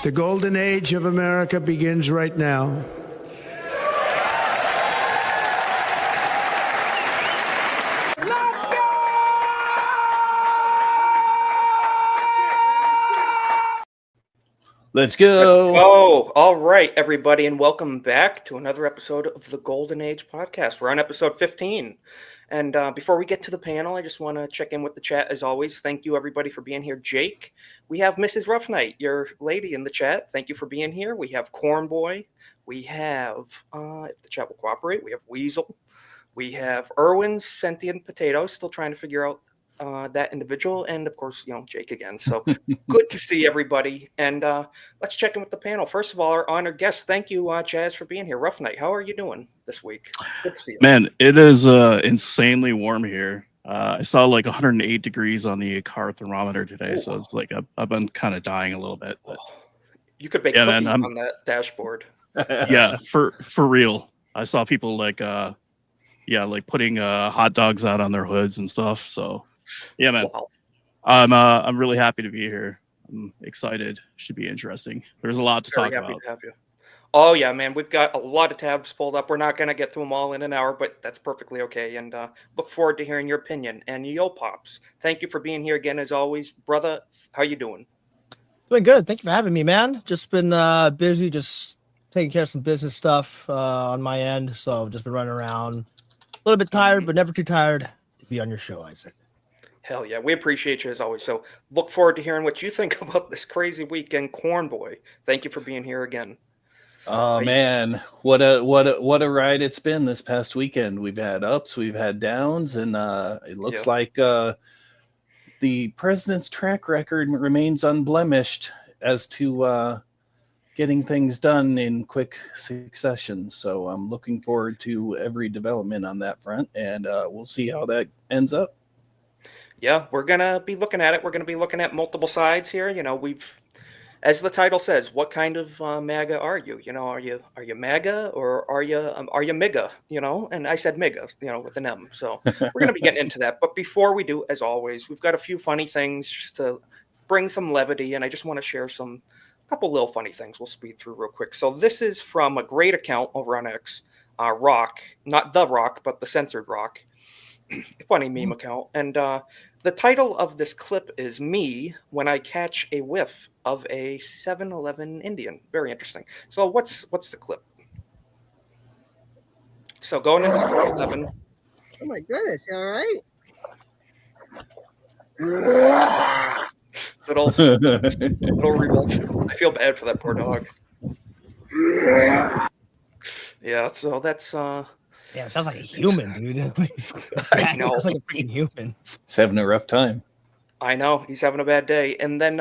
The golden age of America begins right now. Let's go. Let's go. All right, everybody, and welcome back to another episode of the Golden Age podcast. We're on episode 15. And before we get to the panel, I just want to check in with the chat as always. Thank you, everybody, for being here. Jake, we have Mrs. Roughnight, your lady in the chat. Thank you for being here. We have Cornboy. We have, if the chat will cooperate, we have Weasel. We have Irwin's Sentient Potato, still trying to figure out that individual, and of course, Jake again. So good to see everybody. And let's check in with the panel. First of all, our honored guest. Thank you, Chaz, for being here. Rough Night, how are you doing this week? Good to see you. Man, it is insanely warm here. I saw like 108 degrees on the car thermometer today. Ooh. So it's like I've been kind of dying a little bit. But... You could bake cookies on that dashboard. Yeah, for real. I saw people like putting hot dogs out on their hoods and stuff. So yeah, man. Wow. I'm really happy to be here. I'm excited. Should be interesting. There's a lot to talk about. To have you. Oh yeah, man. We've got a lot of tabs pulled up. We're not going to get through them all in an hour, but that's perfectly okay. And look forward to hearing your opinion. And Yo Pops, thank you for being here again as always, brother. How you doing? Doing good. Thank you for having me, man. Just been busy, just taking care of some business stuff on my end. So I've just been running around, a little bit tired, but never too tired to be on your show, Isaac. Hell yeah, we appreciate you as always. So look forward to hearing what you think about this crazy weekend, Cornboy. Thank you for being here again. Oh man, what a ride it's been this past weekend. We've had ups, we've had downs, and it looks like the president's track record remains unblemished as to getting things done in quick succession. So I'm looking forward to every development on that front, and we'll see how that ends up. Yeah, we're going to be looking at it. We're going to be looking at multiple sides here. We've, as the title says, what kind of MAGA are you? Are you MAGA or are you MIGA? And I said MIGA, with an M. So we're going to be getting into that. But before we do, as always, we've got a few funny things just to bring some levity. And I just want to share a couple little funny things we'll speed through real quick. So this is from a great account over on X, Rock, not The Rock, but the Censored Rock. Funny meme account. And the title of this clip is Me When I Catch a Whiff of a 7-Eleven Indian. Very interesting. So what's the clip? So going into 7-Eleven. Oh my goodness, you all right? little revolt. I feel bad for that poor dog. Yeah, so that's yeah, it sounds like a human, dude. I know. It's like a freaking human. He's having a rough time. I know. He's having a bad day. And then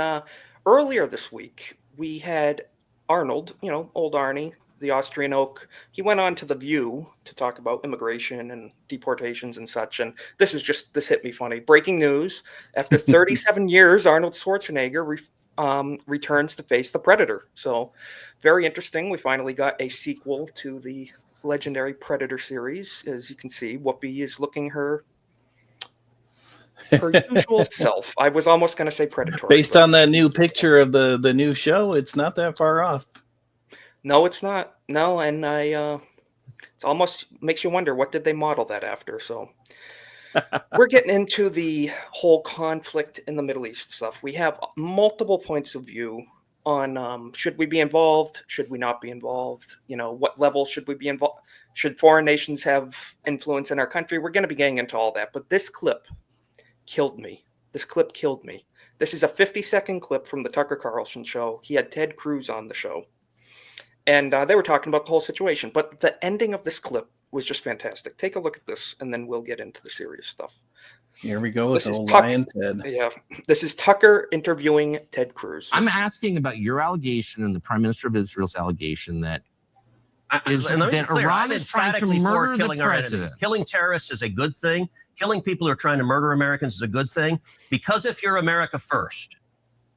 earlier this week, we had Arnold, old Arnie, the Austrian oak. He went on to The View to talk about immigration and deportations and such. And this hit me funny. Breaking news. After 37 years, Arnold Schwarzenegger returns to face the Predator. So very interesting. We finally got a sequel to the legendary Predator series. As you can see, Whoopi is looking her usual self. I was almost going to say predatory. Based on that new picture of the new show, it's not that far off. No, it's not. No, and it's almost makes you wonder, what did they model that after? So we're getting into the whole conflict in the Middle East stuff. We have multiple points of view on should we be involved? Should we not be involved? What level should we be involved? Should foreign nations have influence in our country? We're going to be getting into all that. But this clip killed me. This is a 50-second clip from the Tucker Carlson show. He had Ted Cruz on the show. And they were talking about the whole situation. But the ending of this clip was just fantastic. Take a look at this, and then we'll get into the serious stuff. Here we go with old Lion Ted. Yeah, this is Tucker interviewing Ted Cruz. I'm asking about your allegation and the Prime Minister of Israel's allegation that Iran is trying to murder the president. Killing terrorists is a good thing. Killing people who are trying to murder Americans is a good thing. Because if you're America first,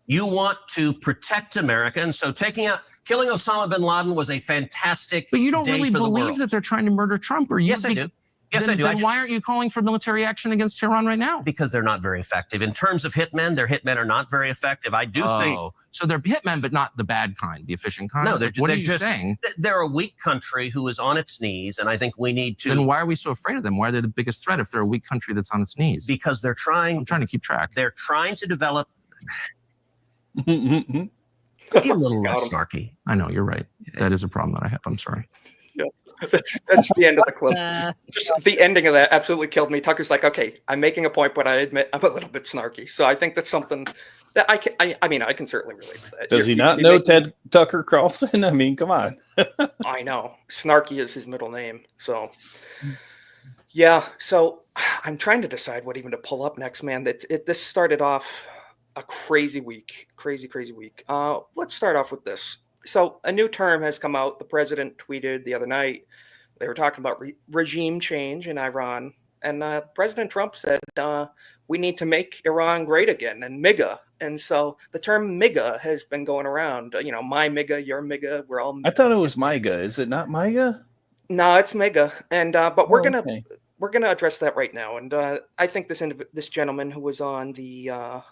you want to protect America. And so killing Osama bin Laden was a fantastic But you don't day really for the believe world. that they're trying to murder Trump, or you? Yes, I do. Yes, I do. Then why aren't you calling for military action against Iran right now? Because they're not very effective. In terms of hitmen, their hitmen are not very effective. I do think. So they're hitmen, but not the bad kind, the efficient kind? No, what are you just saying? They're a weak country who is on its knees, and I think we need to. Then why are we so afraid of them? Why are they the biggest threat if they're a weak country that's on its knees? Because they're trying. I'm trying to keep track. They're trying to develop. Mhm. Be a little less snarky. I know, you're right. That is a problem that I have. I'm sorry. That's the end of the clip. Just the ending of that absolutely killed me. Tucker's like, okay, I'm making a point, but I admit I'm a little bit snarky. So I think that's something that I can. I mean, I can certainly relate to that. Does he not know Ted Tucker Carlson? I mean, come on. I know. Snarky is his middle name. So yeah. So I'm trying to decide what even to pull up next, man. This started off a crazy week. Crazy week. Let's start off with this. So a new term has come out. The president tweeted the other night. They were talking about regime change in Iran. And President Trump said, we need to make Iran great again, and MIGA. And so the term MIGA has been going around. You know, my MIGA, your MIGA. We're all. I thought it was MIGA. Is it not MIGA? No, it's MIGA. And but we're gonna address that right now. And I think this gentleman who was on the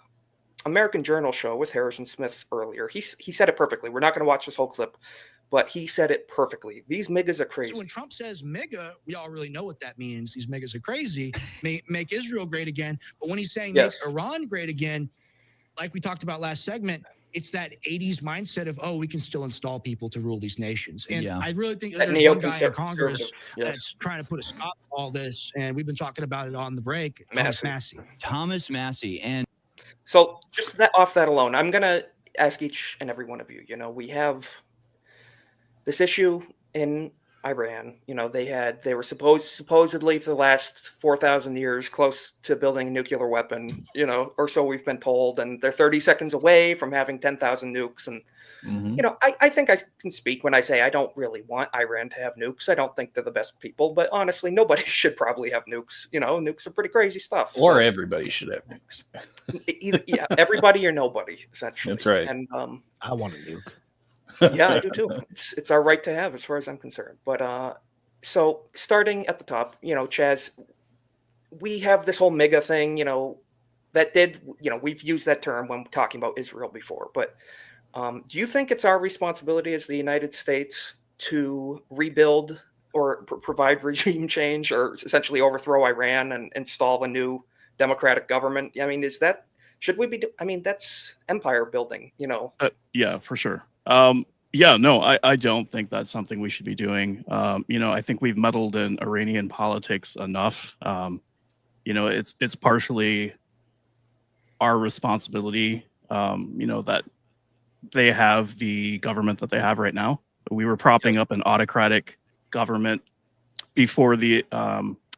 American Journal show with Harrison Smith earlier, he said it perfectly. We're not going to watch this whole clip, but he said it perfectly. These MIGAs are crazy. So when Trump says MIGA, we all really know what that means. These MIGAs are crazy. Make Israel great again. But when he's saying make Iran great again, like we talked about last segment, it's that 80s mindset of, oh, we can still install people to rule these nations. And I really think that there's one guy in Congress that's trying to put a stop to all this. And we've been talking about it on the break. Thomas Massey. And so just off that alone, I'm going to ask each and every one of you, you know, we have this issue in Iran. You know, they were supposedly for the last 4,000 years close to building a nuclear weapon, you know, or so we've been told, and they're 30 seconds away from having 10,000 nukes. And, you know, I think I can speak when I say I don't really want Iran to have nukes. I don't think they're the best people, but honestly, nobody should probably have nukes. You know, nukes are pretty crazy stuff. Or everybody should have nukes. Either, everybody or nobody, essentially. That's right. And I want a nuke. Yeah, I do too. It's our right to have, as far as I'm concerned. But so starting at the top, you know, Chaz, we have this whole MIGA thing, you know, we've used that term when talking about Israel before. But do you think it's our responsibility as the United States to rebuild or provide regime change, or essentially overthrow Iran and install a new democratic government? I mean, should we be? I mean, that's empire building, you know. Yeah, for sure. I don't think that's something we should be doing. You know, I think we've meddled in Iranian politics enough. You know, it's partially our responsibility, you know, that they have the government that they have right now. We were propping up an autocratic government before the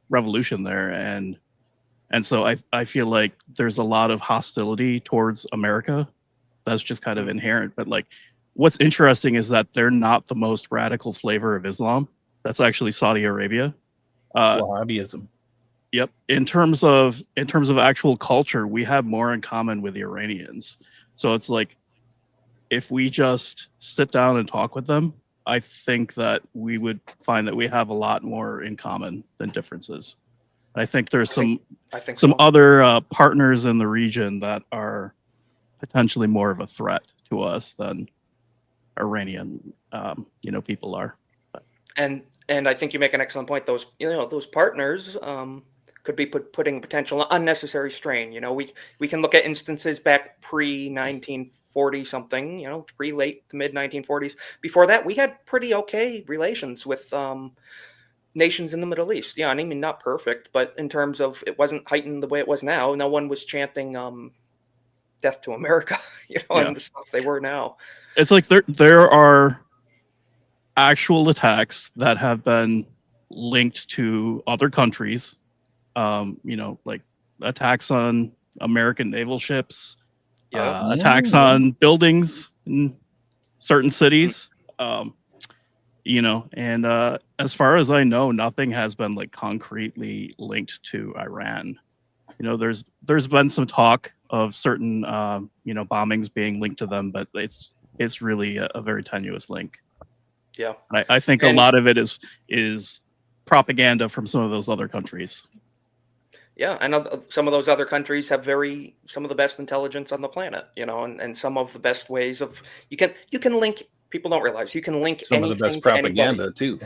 revolution there. And so I feel like there's a lot of hostility towards America. That's just kind of inherent. But like, what's interesting is that they're not the most radical flavor of Islam. That's actually Saudi Arabia. Wahhabism. Yep. In terms of actual culture, we have more in common with the Iranians. So it's like, if we just sit down and talk with them, I think that we would find that we have a lot more in common than differences. I think there's some other partners in the region that are potentially more of a threat to us than Iranian, you know, people are. And I think you make an excellent point. Those partners could be putting potential unnecessary strain. You know, we can look at instances back pre-1940 something. You know, pre-late to mid 1940s. Before that, we had pretty okay relations with nations in the Middle East. Yeah, I mean, not perfect, but in terms of it wasn't heightened the way it was now. No one was chanting death to America, you know, and the stuff they were now. It's like there are actual attacks that have been linked to other countries, you know, like attacks on American naval ships, attacks on buildings in certain cities, you know, and as far as I know, nothing has been like concretely linked to Iran. You know, there's been some talk of certain, you know, bombings being linked to them, but it's really a very tenuous link. Yeah, I think a lot of it is propaganda from some of those other countries. Yeah, and some of those other countries have some of the best intelligence on the planet, and some of the best ways of you can link. People don't realize you can link some of the anything best to anybody. propaganda too.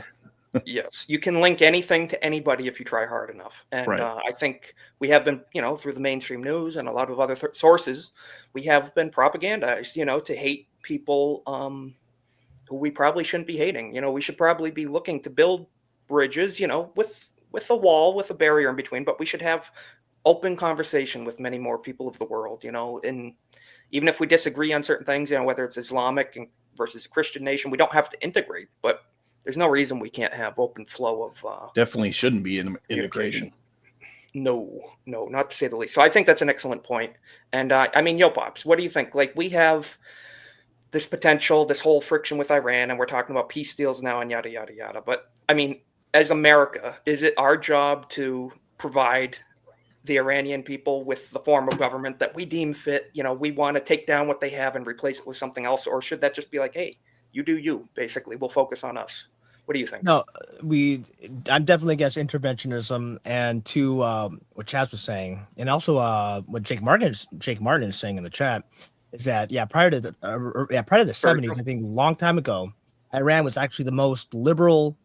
Yes, you can link anything to anybody if you try hard enough. And Right. I think we have been, through the mainstream news and a lot of other sources, we have been propagandized, to hate people who we probably shouldn't be hating. We should probably be looking to build bridges, with a wall, with a barrier in between, but we should have open conversation with many more people of the world, and even if we disagree on certain things, whether it's Islamic versus a Christian nation, we don't have to integrate, but there's no reason we can't have open flow of definitely shouldn't be in integration. No, not to say the least. So I think that's an excellent point. And Yo Pops, what do you think? Like, we have this potential, this whole friction with Iran, and we're talking about peace deals now and yada, yada, yada. But as America, is it our job to provide the Iranian people with the form of government that we deem fit? We want to take down what they have and replace it with something else, or should that just be like, hey, you do you, basically, we'll focus on us? What do you think? No, I'm definitely against interventionism, and to what Chaz was saying, and also what Jake Martin is saying in the chat is that prior to the 70s, I think a long time ago, Iran was actually the most liberal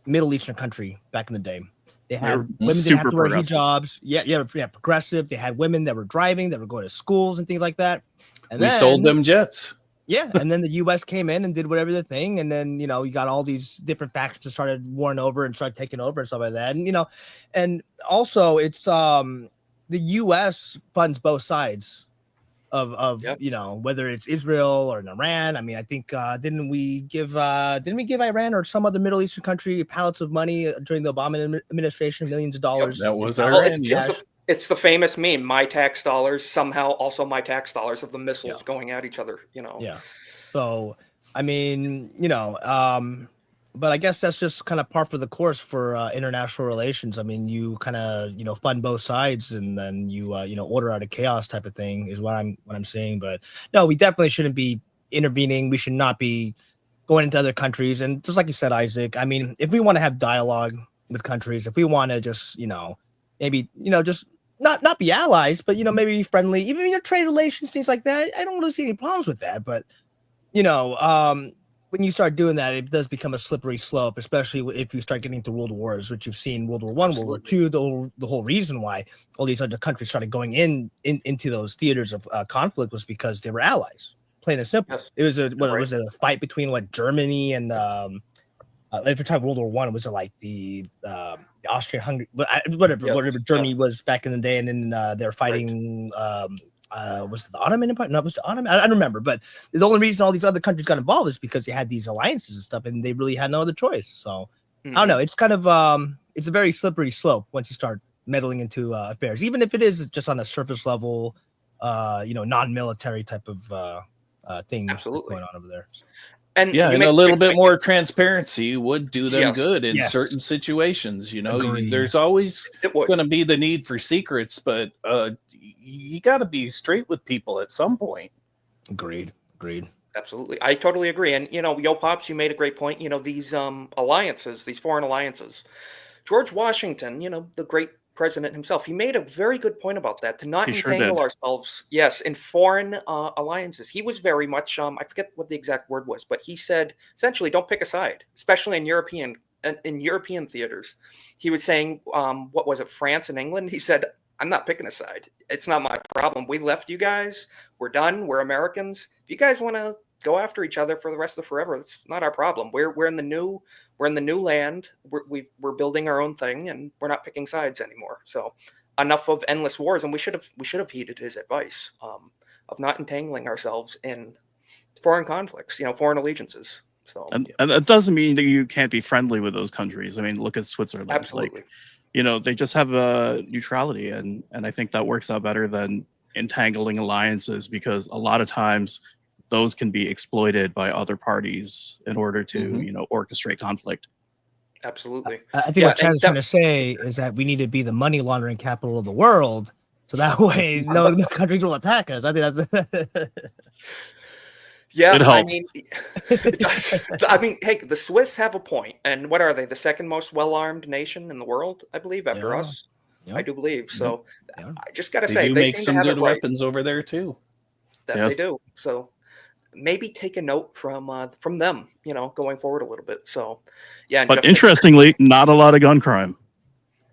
Middle Eastern country back in the day. They had women didn't have to wear hijabs. Yeah, progressive. They had women that were driving, that were going to schools and things like that. And we sold them jets. Yeah, and then the U.S. came in and did whatever the thing, and then you got all these different factions that started warring over and started taking over and stuff like that, and also it's the U.S. funds both sides of whether it's Israel or Iran. I think didn't we give Iran or some other Middle Eastern country pallets of money during the Obama administration, millions of dollars? That was Iran. It's the famous meme, my tax dollars, somehow also my tax dollars, of the missiles going at each other, Yeah. So, but I guess that's just kind of par for the course for international relations. You kind of, fund both sides, and then you order out of chaos type of thing is what I'm saying. But no, we definitely shouldn't be intervening. We should not be going into other countries. And just like you said, Isaac, if we want to have dialogue with countries, if we want to just, maybe, just not be allies, but maybe be friendly, even trade relations, things like that. I don't really see any problems with that. But when you start doing that, it does become a slippery slope, especially if you start getting into world wars, which you've seen World War I, World War II. The whole reason why all these other countries started going into those theaters of conflict was because they were allies. Plain and simple. Yes. It was a fight between Germany and every time World War I, was it like the Austrian-Hungary, whatever Germany was back in the day, and then they're fighting. Was it the Ottoman Empire? No, it was the Ottoman. I don't remember. But the only reason all these other countries got involved is because they had these alliances and stuff, and they really had no other choice. So I don't know. It's kind of it's a very slippery slope once you start meddling into affairs, even if it is just on a surface level, non-military type of thing. Absolutely. Going on over there. And a little bit more transparency would do them good in certain situations. There's always going to be the need for secrets, but you got to be straight with people at some point. Agreed. Absolutely. I totally agree. And, Yo Pops, you made a great point. These alliances, these foreign alliances, George Washington, the great president himself, he made a very good point about that, to not entangle ourselves, in foreign alliances. He was very much, I forget what the exact word was, but he said, essentially, don't pick a side, especially in European theaters. He was saying, what was it, France and England? He said, I'm not picking a side. It's not my problem. We left you guys. We're done. We're Americans. If you guys want to go after each other for the rest of forever, it's not our problem. We're in the new land. We're building our own thing, and we're not picking sides anymore. So enough of endless wars. And we should have heeded his advice of not entangling ourselves in foreign conflicts, foreign allegiances. So and that doesn't mean that you can't be friendly with those countries. Look at Switzerland. Absolutely. They just have a neutrality, and I think that works out better than entangling alliances, because a lot of times those can be exploited by other parties in order to orchestrate conflict. Absolutely. I think what Chad is trying to say is that we need to be the money laundering capital of the world, so that way no countries will attack us. I think that's Yeah, It I helps. mean, it does. I mean, hey, the Swiss have a point, and what are they? The second most well-armed nation in the world, I believe, after Yeah. us. I Yep. do believe. So Yeah. I just got to They say, do they make seem to some have it good right. weapons over there too. That Yes. they do. So maybe take a note from them, going forward a little bit. So yeah, and But Jeff makes a great interestingly, not a lot of gun crime.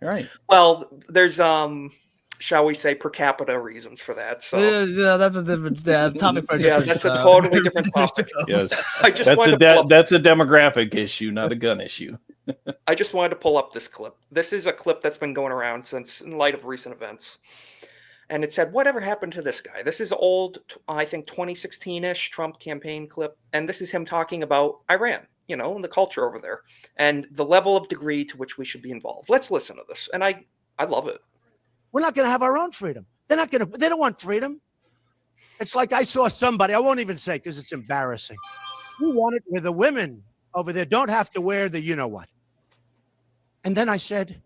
Right. Well, there's shall we say per capita reasons for that. So Yeah, that's a different topic for a yeah, different. that's a totally different topic. Yes. I just That's wanted to pull up. that's a demographic issue, not a gun issue. I just wanted to pull up this clip. This is a clip that's been going around since in light of recent events. And it said, whatever happened to this guy? This is old, I think 2016-ish Trump campaign clip. And this is him talking about Iran, and the culture over there and the level of degree to which we should be involved. Let's listen to this. And I love it. We're not going to have our own freedom. They don't want freedom. It's like I saw somebody, I won't even say because it's embarrassing. We want it where the women over there don't have to wear the you-know-what. And then I said,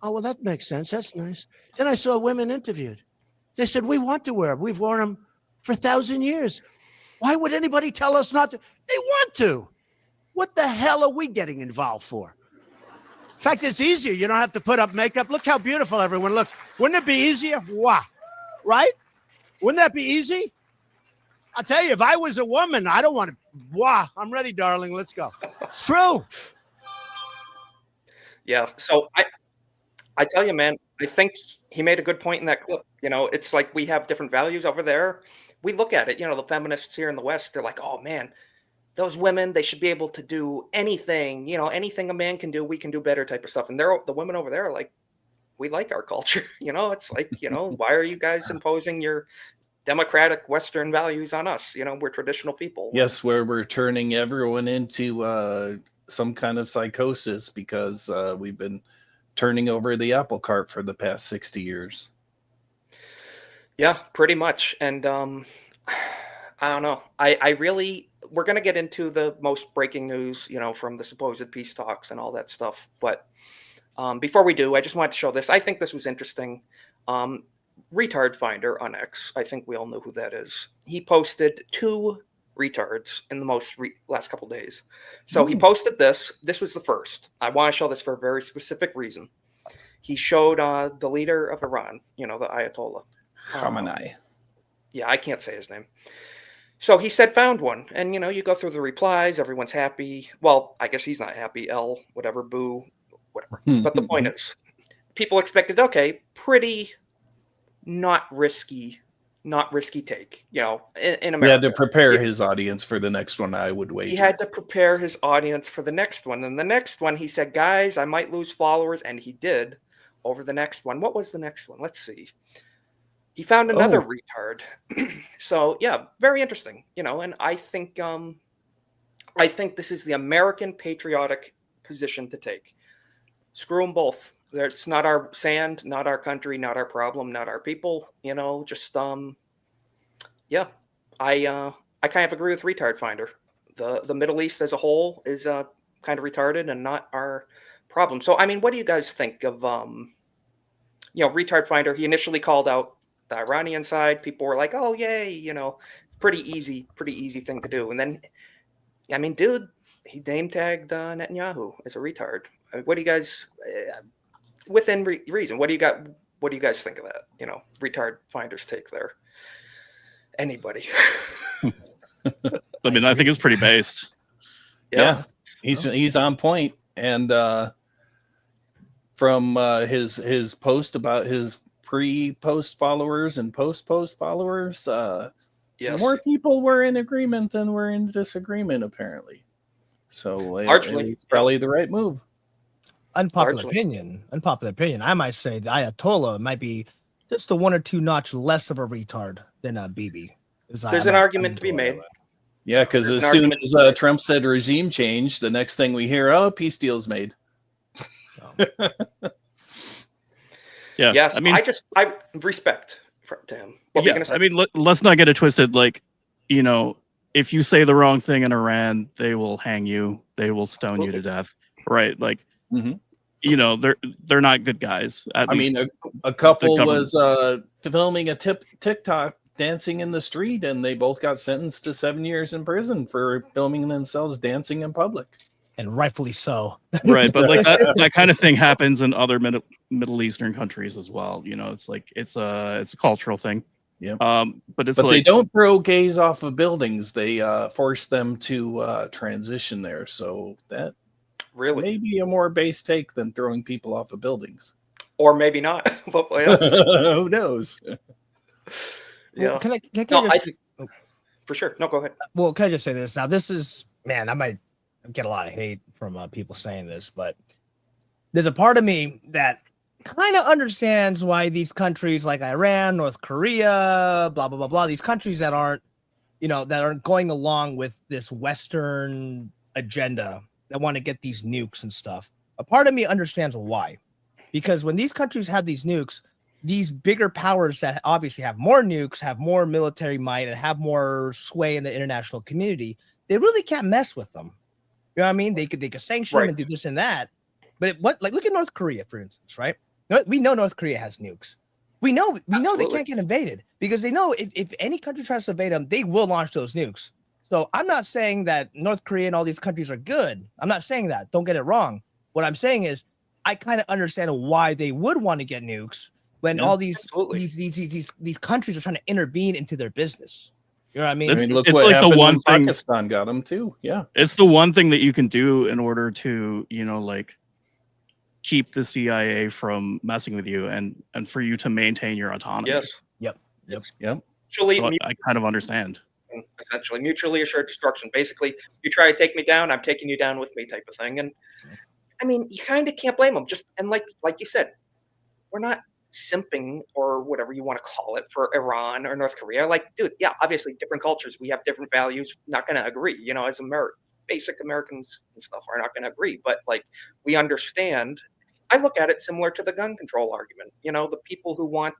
oh, well, that makes sense. That's nice. Then I saw women interviewed. They said, we want to wear them. We've worn them for 1,000 years. Why would anybody tell us not to? They want to. What the hell are we getting involved for? In fact, it's easier. You don't have to put up makeup. Look how beautiful everyone looks. Wouldn't it be easier? Wah. Right? Wouldn't that be easy? I'll tell you, if I was a woman, I don't want to. Wah. I'm ready, darling. Let's go. It's true. Yeah. So I tell you, man, I think he made a good point in that clip. It's like we have different values over there. We look at it, the feminists here in the West, they're like, oh man, those women, they should be able to do anything, anything a man can do, we can do better type of stuff. And the women over there are like, we like our culture. It's like, why are you guys imposing your democratic Western values on us? We're traditional people. Yes, where we're turning everyone into some kind of psychosis because we've been turning over the apple cart for the past 60 years. Yeah, pretty much. And I don't know. I really, we're going to get into the most breaking news, from the supposed peace talks and all that stuff. But before we do, I just wanted to show this. I think this was interesting. Retard Finder on X. I think we all know who that is. He posted 2 retards in the last couple days. So he posted this. This was the first. I want to show this for a very specific reason. He showed the leader of Iran, the Ayatollah. Khamenei. Yeah, I can't say his name. So he said, found one. And, you go through the replies. Everyone's happy. Well, I guess he's not happy. L, whatever, boo, whatever. But the point is, people expected, okay, pretty not risky take, in America. He had to prepare his audience for the next one, I would wager. He had to prepare his audience for the next one. And the next one, he said, guys, I might lose followers. And he did over the next one. What was the next one? Let's see. He found another retard. So, yeah, very interesting, and I think this is the American patriotic position to take. Screw them both. It's not our sand, not our country, not our problem, not our people, just, yeah, I kind of agree with Retard Finder. The Middle East as a whole is kind of retarded and not our problem. So, I mean, what do you guys think of, Retard Finder? He initially called out the Iranian side. People were like, oh, yay, pretty easy thing to do. And then, I mean, dude, he name tagged Netanyahu as a retard. I mean, what do you guys, within reason, what do you guys think of that? Retard Finder's take there. Anybody? I mean, I think it's pretty based. Yeah, he's on point. And from his post about his pre-post followers and post-post followers, more people were in agreement than were in disagreement, apparently. So it's probably the right move. Unpopular opinion. I might say the Ayatollah might be just a 1 or 2 notch less of a retard than Bibi. There's an argument to be made. Yeah, because as soon as Trump said regime change, the next thing we hear, peace deal's made. Yeah. Yes, I mean, I respect to him. What were you gonna say? I mean, let's not get it twisted. Like, if you say the wrong thing in Iran, they will hang you. They will stone you to death. Right? Like, they're not good guys. I mean, a couple was filming a TikTok dancing in the street, and they both got sentenced to 7 years in prison for filming themselves dancing in public. And rightfully so. Right, but like that kind of thing happens in other Middle Eastern countries as well. You know, it's like it's a cultural thing. Yeah. But it's But like they don't throw gays off of buildings. They force them to transition there. So that may be a more base take than throwing people off of buildings. Or maybe not. But, yeah. Who knows? Yeah. Well, can I No, just, for sure. No, go ahead. well, can I just say this now? This is, man, I might get a lot of hate from people saying this, but there's a part of me that kind of understands why these countries like Iran, North Korea, blah blah blah blah, these countries that aren't, you know, that aren't going along with this Western agenda that want to get these nukes and stuff. A part of me understands why, because when these countries have these nukes, these bigger powers that obviously have more nukes, have more military might, and have more sway in the international community, they really can't mess with them. You know what I mean? They could sanction them and do this and that. But look at North Korea, for instance, right? We know North Korea has nukes. We know they can't get invaded because they know if any country tries to invade them, they will launch those nukes. So I'm not saying that North Korea and all these countries are good. I'm not saying that. Don't get it wrong. What I'm saying is I kind of understand why they would want to get nukes when all these countries are trying to intervene into their business. You know what I mean? Look it's what like the happened one when thing Pakistan got them too. Yeah, it's the one thing that you can do in order to, you know, like keep the CIA from messing with you and for you to maintain your autonomy. Yes. Yep. So I kind of understand. Essentially, mutually assured destruction. Basically, you try to take me down, I'm taking you down with me, type of thing. And I mean, you kind of can't blame them. Like you said, we're not simping or whatever you want to call it for Iran or North Korea. Like, dude, yeah, obviously different cultures. We have different values. Not going to agree. You know, as basic Americans and stuff are not going to agree. But like, we understand. I look at it similar to the gun control argument. You know, the people who want,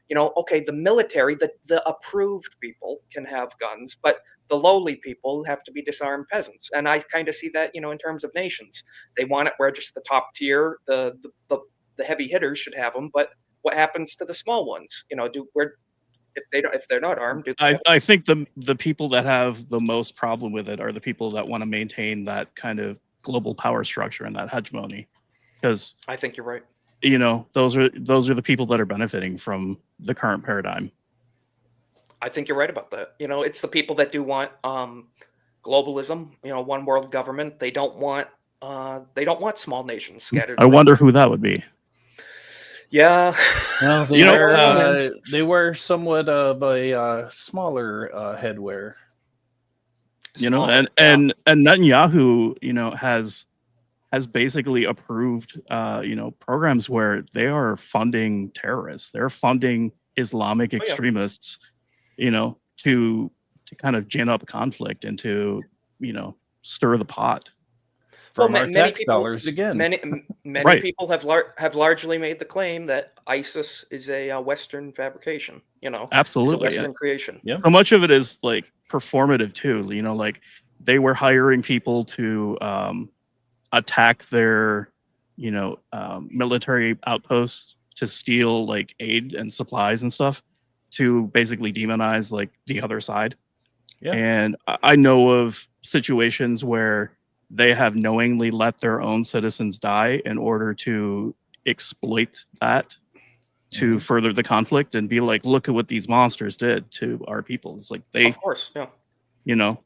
you know, okay, the military, the approved people can have guns, but the lowly people have to be disarmed peasants. And I kind of see that, you know, in terms of nations. They want it where just the top tier, the heavy hitters should have them, but what happens to the small ones? You know, if they're not armed? I think the people that have the most problem with it are the people that want to maintain that kind of global power structure and that hegemony. Because I think you're right. You know, those are the people that are benefiting from the current paradigm. I think you're right about that. You know, it's the people that do want globalism. You know, one world government. They don't want small nations scattered. I wonder who that would be. Yeah. Well, they wear somewhat of a smaller headwear. You know, and Netanyahu, you know, has basically approved, you know, programs where they are funding terrorists. They're funding Islamic extremists, you know, to kind of gin up conflict and to, you know, stir the pot. From our tax dollars again. Many people have largely made the claim that ISIS is a Western fabrication. You know, absolutely, it's a Western creation. Yeah. So much of it is like performative too. You know, like they were hiring people to attack their, you know, military outposts to steal like aid and supplies and stuff to basically demonize like the other side. Yeah. And I know of situations where they have knowingly let their own citizens die in order to exploit that to further the conflict and be like, look at what these monsters did to our people. It's like of course, yeah. You know,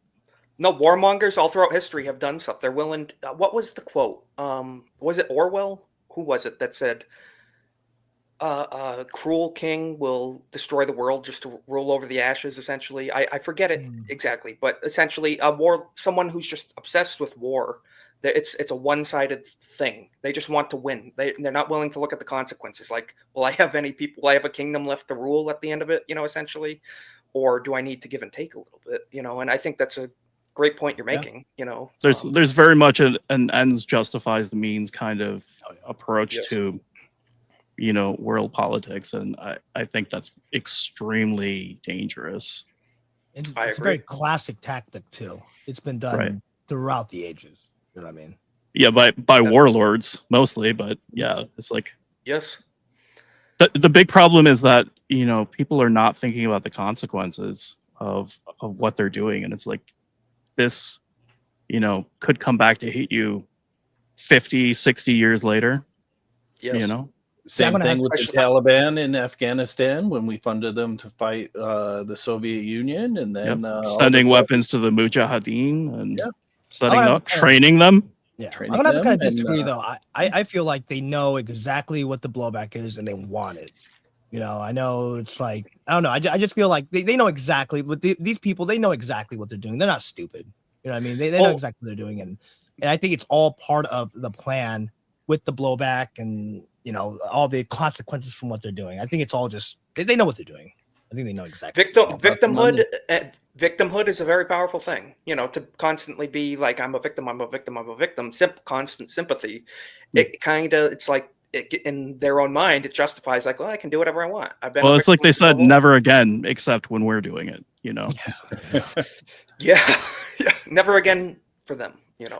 no, warmongers all throughout history have done stuff. They're willing. What was the quote? Was it Orwell? Who was it that said, "A cruel king will destroy the world just to rule over the ashes"? Essentially, I forget it exactly, but essentially, someone who's just obsessed with war. It's a one-sided thing. They just want to win. They're not willing to look at the consequences. Like, will I have any people? Will I have a kingdom left to rule at the end of it? You know, essentially, or do I need to give and take a little bit? You know, and I think that's a great point you're making. You know, there's very much an ends justifies the means kind of approach to, you know, world politics, and I think that's extremely dangerous. It's a very classic tactic too. It's been done throughout the ages. You know what I mean? Yeah, by warlords mostly, but yeah, it's like yes. The big problem is that people are not thinking about the consequences of what they're doing, and it's like this, could come back to hit you 50, 60 years later. Yes. Same thing with the Taliban in Afghanistan when we funded them to fight the Soviet Union, and then sending weapons to the Mujahideen and setting gonna up, training them. Yeah, Training I'm gonna have to them kind of disagree and, though. I feel like they know exactly what the blowback is and they want it. I know it's like I don't know. I just feel like they know exactly what these people. They know exactly what they're doing. They're not stupid. You know what I mean? They know exactly what they're doing, and I think it's all part of the plan with the blowback and all the consequences from what they're doing. I think it's all just they know what they're doing. I think they know exactly. Victimhood is a very powerful thing. To constantly be like, I'm a victim, I'm a victim, I'm a victim. Constant sympathy. It's like in their own mind, it justifies like, well, I can do whatever I want. Well, it's like they said, never again, except when we're doing it. Yeah, never again for them.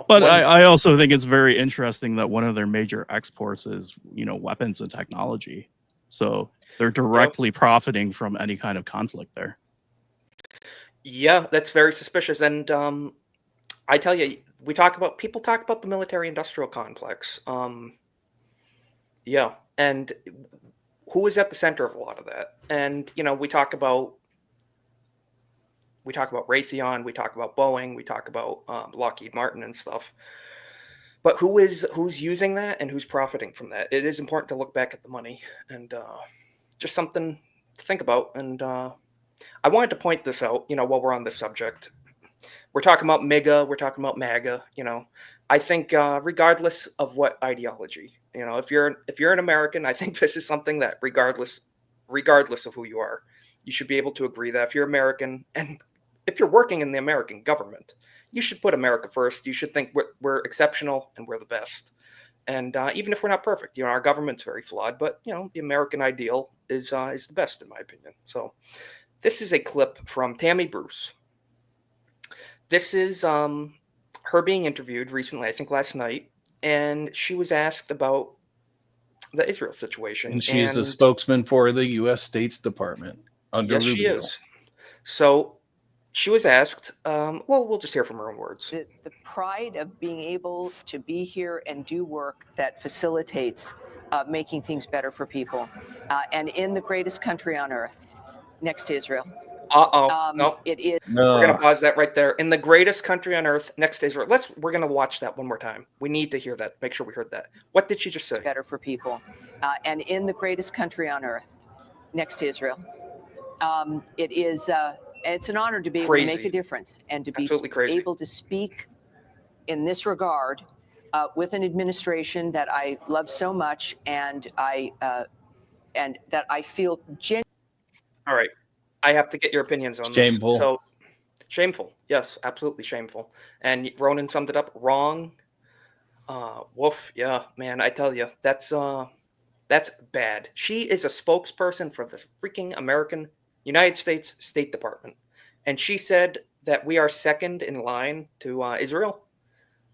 But I also think it's very interesting that one of their major exports is weapons and technology. So they're directly profiting from any kind of conflict there. Yeah, that's very suspicious. And I tell you, people talk about the military-industrial complex. Yeah, and who is at the center of a lot of that? And we talk about Raytheon, we talk about Boeing, we talk about Lockheed Martin and stuff. But who's using that and who's profiting from that? It is important to look back at the money and just something to think about. And I wanted to point this out, while we're on this subject. We're talking about MIGA, we're talking about MAGA. I think regardless of what ideology, if you're an American, I think this is something that regardless of who you are, you should be able to agree that if you're American and if you're working in the American government, you should put America first. You should think we're exceptional and we're the best. And even if we're not perfect, our government's very flawed, but the American ideal is the best in my opinion. So this is a clip from Tammy Bruce. This is her being interviewed recently, I think last night, and she was asked about the Israel situation. And she's a spokesman for the U.S. State's Department under Yes, Rubio. she is. So she was asked, we'll just hear from her own words. The pride of being able to be here and do work that facilitates making things better for people. And in the greatest country on earth, next to Israel. No. It is. No. We're going to pause that right there. In the greatest country on earth, next to Israel. We're going to watch that one more time. We need to hear that. Make sure we heard that. What did she just say? Better for people. And in the greatest country on earth, next to Israel. It is, it's an honor to be able to make a difference and to be able to speak in this regard with an administration that I love so much and that I feel genuinely. All right. I have to get your opinions on Shameful. This. So, shameful. Yes, absolutely shameful. And Ronan summed it up wrong. Woof. Yeah, man, I tell you, that's bad. She is a spokesperson for the freaking American United States State Department. And she said that we are second in line to Israel.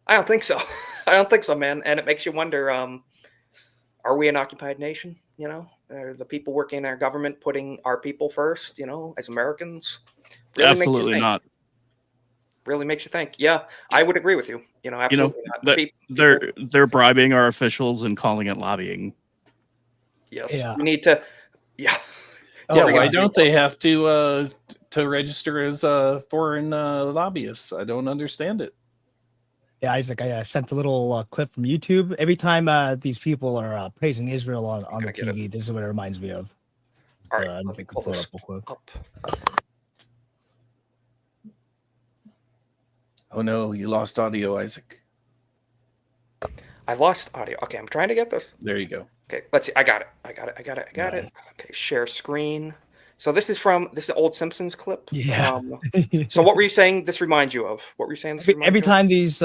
I don't think so. I don't think so, man. And it makes you wonder, are we an occupied nation? The people working in our government putting our people first, as Americans? Really absolutely not. Really makes you think. Yeah, I would agree with you. Absolutely not. They're bribing our officials and calling it lobbying. Yes. Yeah. We need to. Yeah. Yeah. Why don't they have to register as foreign lobbyists? I don't understand it. Yeah, Isaac, I sent a little clip from YouTube. Every time these people are praising Israel on the TV, this is what it reminds me of. All right, let me pull this up. Oh no, you lost audio, Isaac. I lost audio. Okay, I'm trying to get this. There you go. Okay, let's see. I got it. Okay, share screen. So this is an old Simpsons clip. Yeah. So what were you saying this reminds you of? What were you saying? Every time these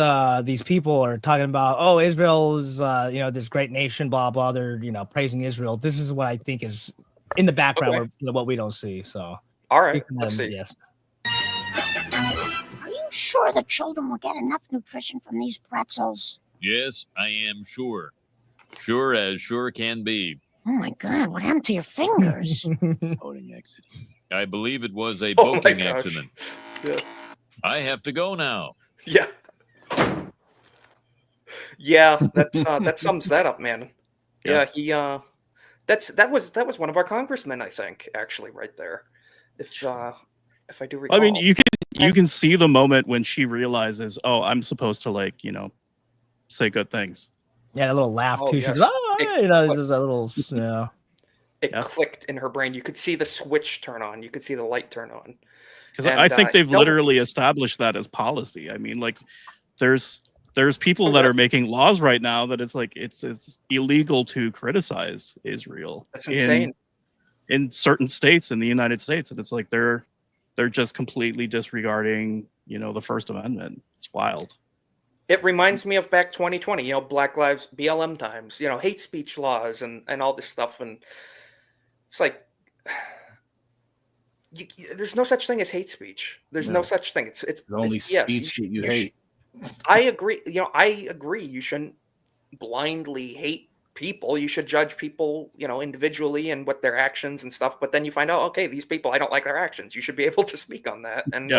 people are talking about, Israel is this great nation, blah blah. They're praising Israel. This is what I think is in the background, what we don't see. So all right, let's see. Yes. Are you sure the children will get enough nutrition from these pretzels? Yes, I am sure. Sure as sure can be. Oh my God, what happened to your fingers? Boating accident. I believe it was a Oh my boating gosh. accident. Yeah. I have to go now. Yeah. Yeah, that sums that up, man. Yeah, he that was one of our congressmen, I think, actually, right there. If I do recall. I mean, you can see the moment when she realizes, oh, I'm supposed to, like, you know, say good things. Yeah, a little laugh Oh, too. yes. She's you know, just a little It clicked in her brain. You could see the switch turn on. You could see the light turn on. Because I think they've literally established that as policy. I mean, like, there's people that are making laws right now that it's like it's illegal to criticize Israel. That's insane. In certain states in the United States, and it's like they're just completely disregarding, you know, the First Amendment. It's wild. It reminds me of back 2020, you know, Black Lives BLM times, you know, hate speech laws and all this stuff, and it's like there's no such thing as hate speech. There's no such thing. It's only speech that you hate. I agree. You know, I agree. You shouldn't blindly hate people. You should judge people, you know, individually and what their actions and stuff. But then you find out, okay, these people, I don't like their actions. You should be able to speak on that. And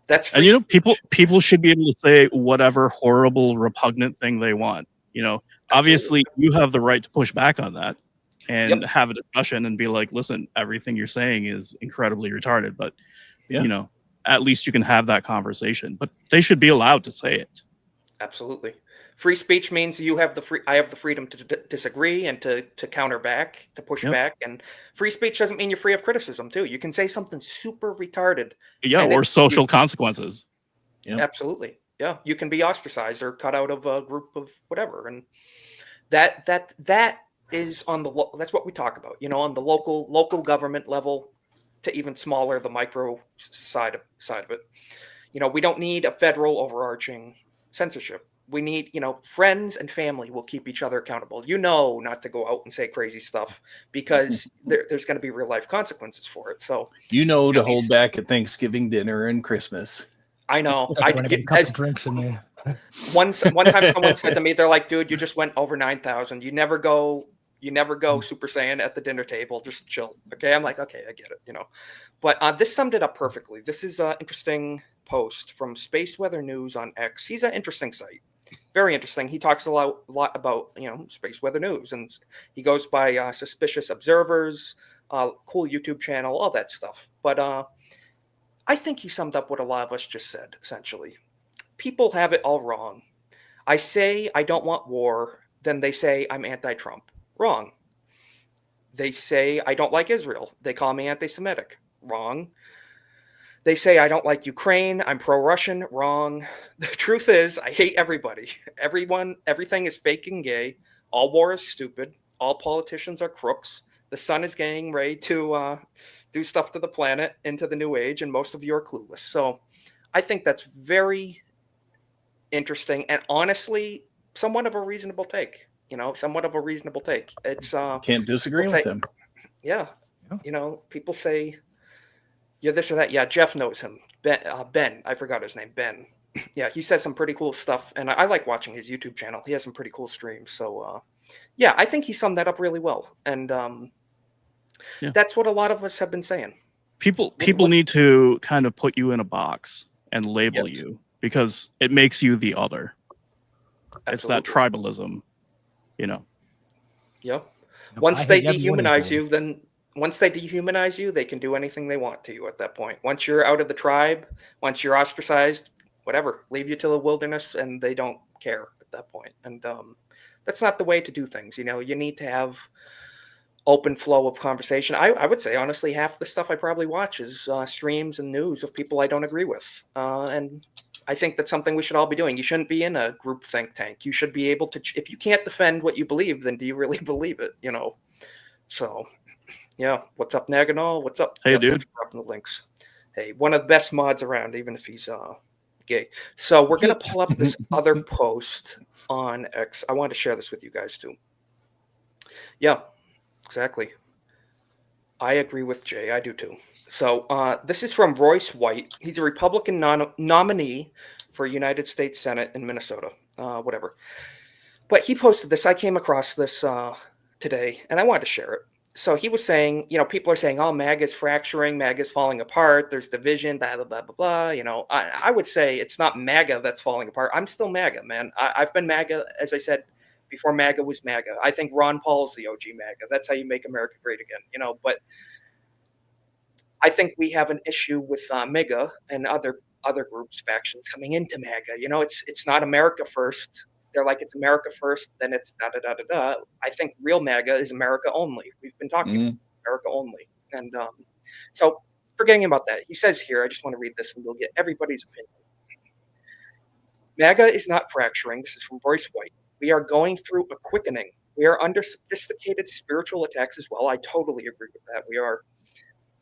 that's free and, you know, speech. people should be able to say whatever horrible, repugnant thing they want. You know, obviously you have the right to push back on that and have a discussion and be like, listen, everything you're saying is incredibly retarded, but you know, at least you can have that conversation. But they should be allowed to say it. Absolutely. Free speech means you have I have the freedom to disagree and to counter back, to push back. And free speech doesn't mean you're free of criticism too. You can say something super retarded. Yeah, or social consequences. Yeah. Absolutely. Yeah. You can be ostracized or cut out of a group of whatever. And that is on that's what we talk about, you know, on the local government level to even smaller, the micro side of it. You know, we don't need a federal overarching censorship. We need, you know, friends and family will keep each other accountable. You know, not to go out and say crazy stuff because there's going to be real life consequences for it. So, you know, to hold back at Thanksgiving dinner and Christmas. I know. I get a couple drinks in there. One time someone said to me, they're like, dude, you just went over 9,000. You never go Super Saiyan at the dinner table. Just chill. Okay. I'm like, okay, I get it, you know, but this summed it up perfectly. This is an interesting post from Space Weather News on X. He's an interesting site. Very interesting. He talks a lot about, you know, space weather news, and he goes by Suspicious Observers, cool YouTube channel, all that stuff. But I think he summed up what a lot of us just said, essentially. People have it all wrong. I say I don't want war, then they say I'm anti-Trump. Wrong. They say I don't like Israel. They call me anti-Semitic. Wrong. They say I don't like Ukraine. I'm pro-Russian. Wrong. The truth is I hate everybody. Everything is fake and gay. All war is stupid. All politicians are crooks. The sun is getting ready to do stuff to the planet into the new age, and most of you are clueless. So I think that's very interesting and honestly somewhat of a reasonable take. You know, somewhat of a reasonable take. It's can't disagree with him. Yeah. You know, people say yeah, this or that. Yeah, Jeff knows him. Ben, I forgot his name. Ben. Yeah, he says some pretty cool stuff, and I like watching his YouTube channel. He has some pretty cool streams. So, yeah, I think he summed that up really well, and that's what a lot of us have been saying. People need to kind of put you in a box and label you because it makes you the other. Absolutely. It's that tribalism, you know. Yeah. Once they dehumanize you, then. Once they dehumanize you, they can do anything they want to you at that point. Once you're out of the tribe, once you're ostracized, whatever, leave you to the wilderness, and they don't care at that point. And that's not the way to do things. You know, you need to have open flow of conversation. I would say, honestly, half the stuff I probably watch is streams and news of people I don't agree with. And I think that's something we should all be doing. You shouldn't be in a group think tank. You should be able to, if you can't defend what you believe, then do you really believe it? You know, so... Yeah, what's up, Naganol? What's up? Hey, dude. Dropping the links. Hey, one of the best mods around, even if he's gay. So we're gonna pull up this other post on X. I wanted to share this with you guys too. Yeah, exactly. I agree with Jay. I do too. So this is from Royce White. He's a Republican nominee for United States Senate in Minnesota. Whatever. But he posted this. I came across this today, and I wanted to share it. So he was saying, people are saying, "Oh, MAGA is fracturing, MAGA is falling apart. There's division, blah blah blah blah blah." I would say it's not MAGA that's falling apart. I'm still MAGA, man. I've been MAGA, as I said before. MAGA was MAGA. I think Ron Paul's the OG MAGA. That's how you make America great again. But I think we have an issue with MIGA and other groups, factions coming into MAGA. It's not America first. They're like, it's America first, then it's da da da da da. I think real MAGA is America only. We've been talking about America only, and so forgetting about that, he says here. I just want to read this, and we'll get everybody's opinion. MAGA is not fracturing. This is from Royce White. We are going through a quickening. We are under sophisticated spiritual attacks as well. I totally agree with that.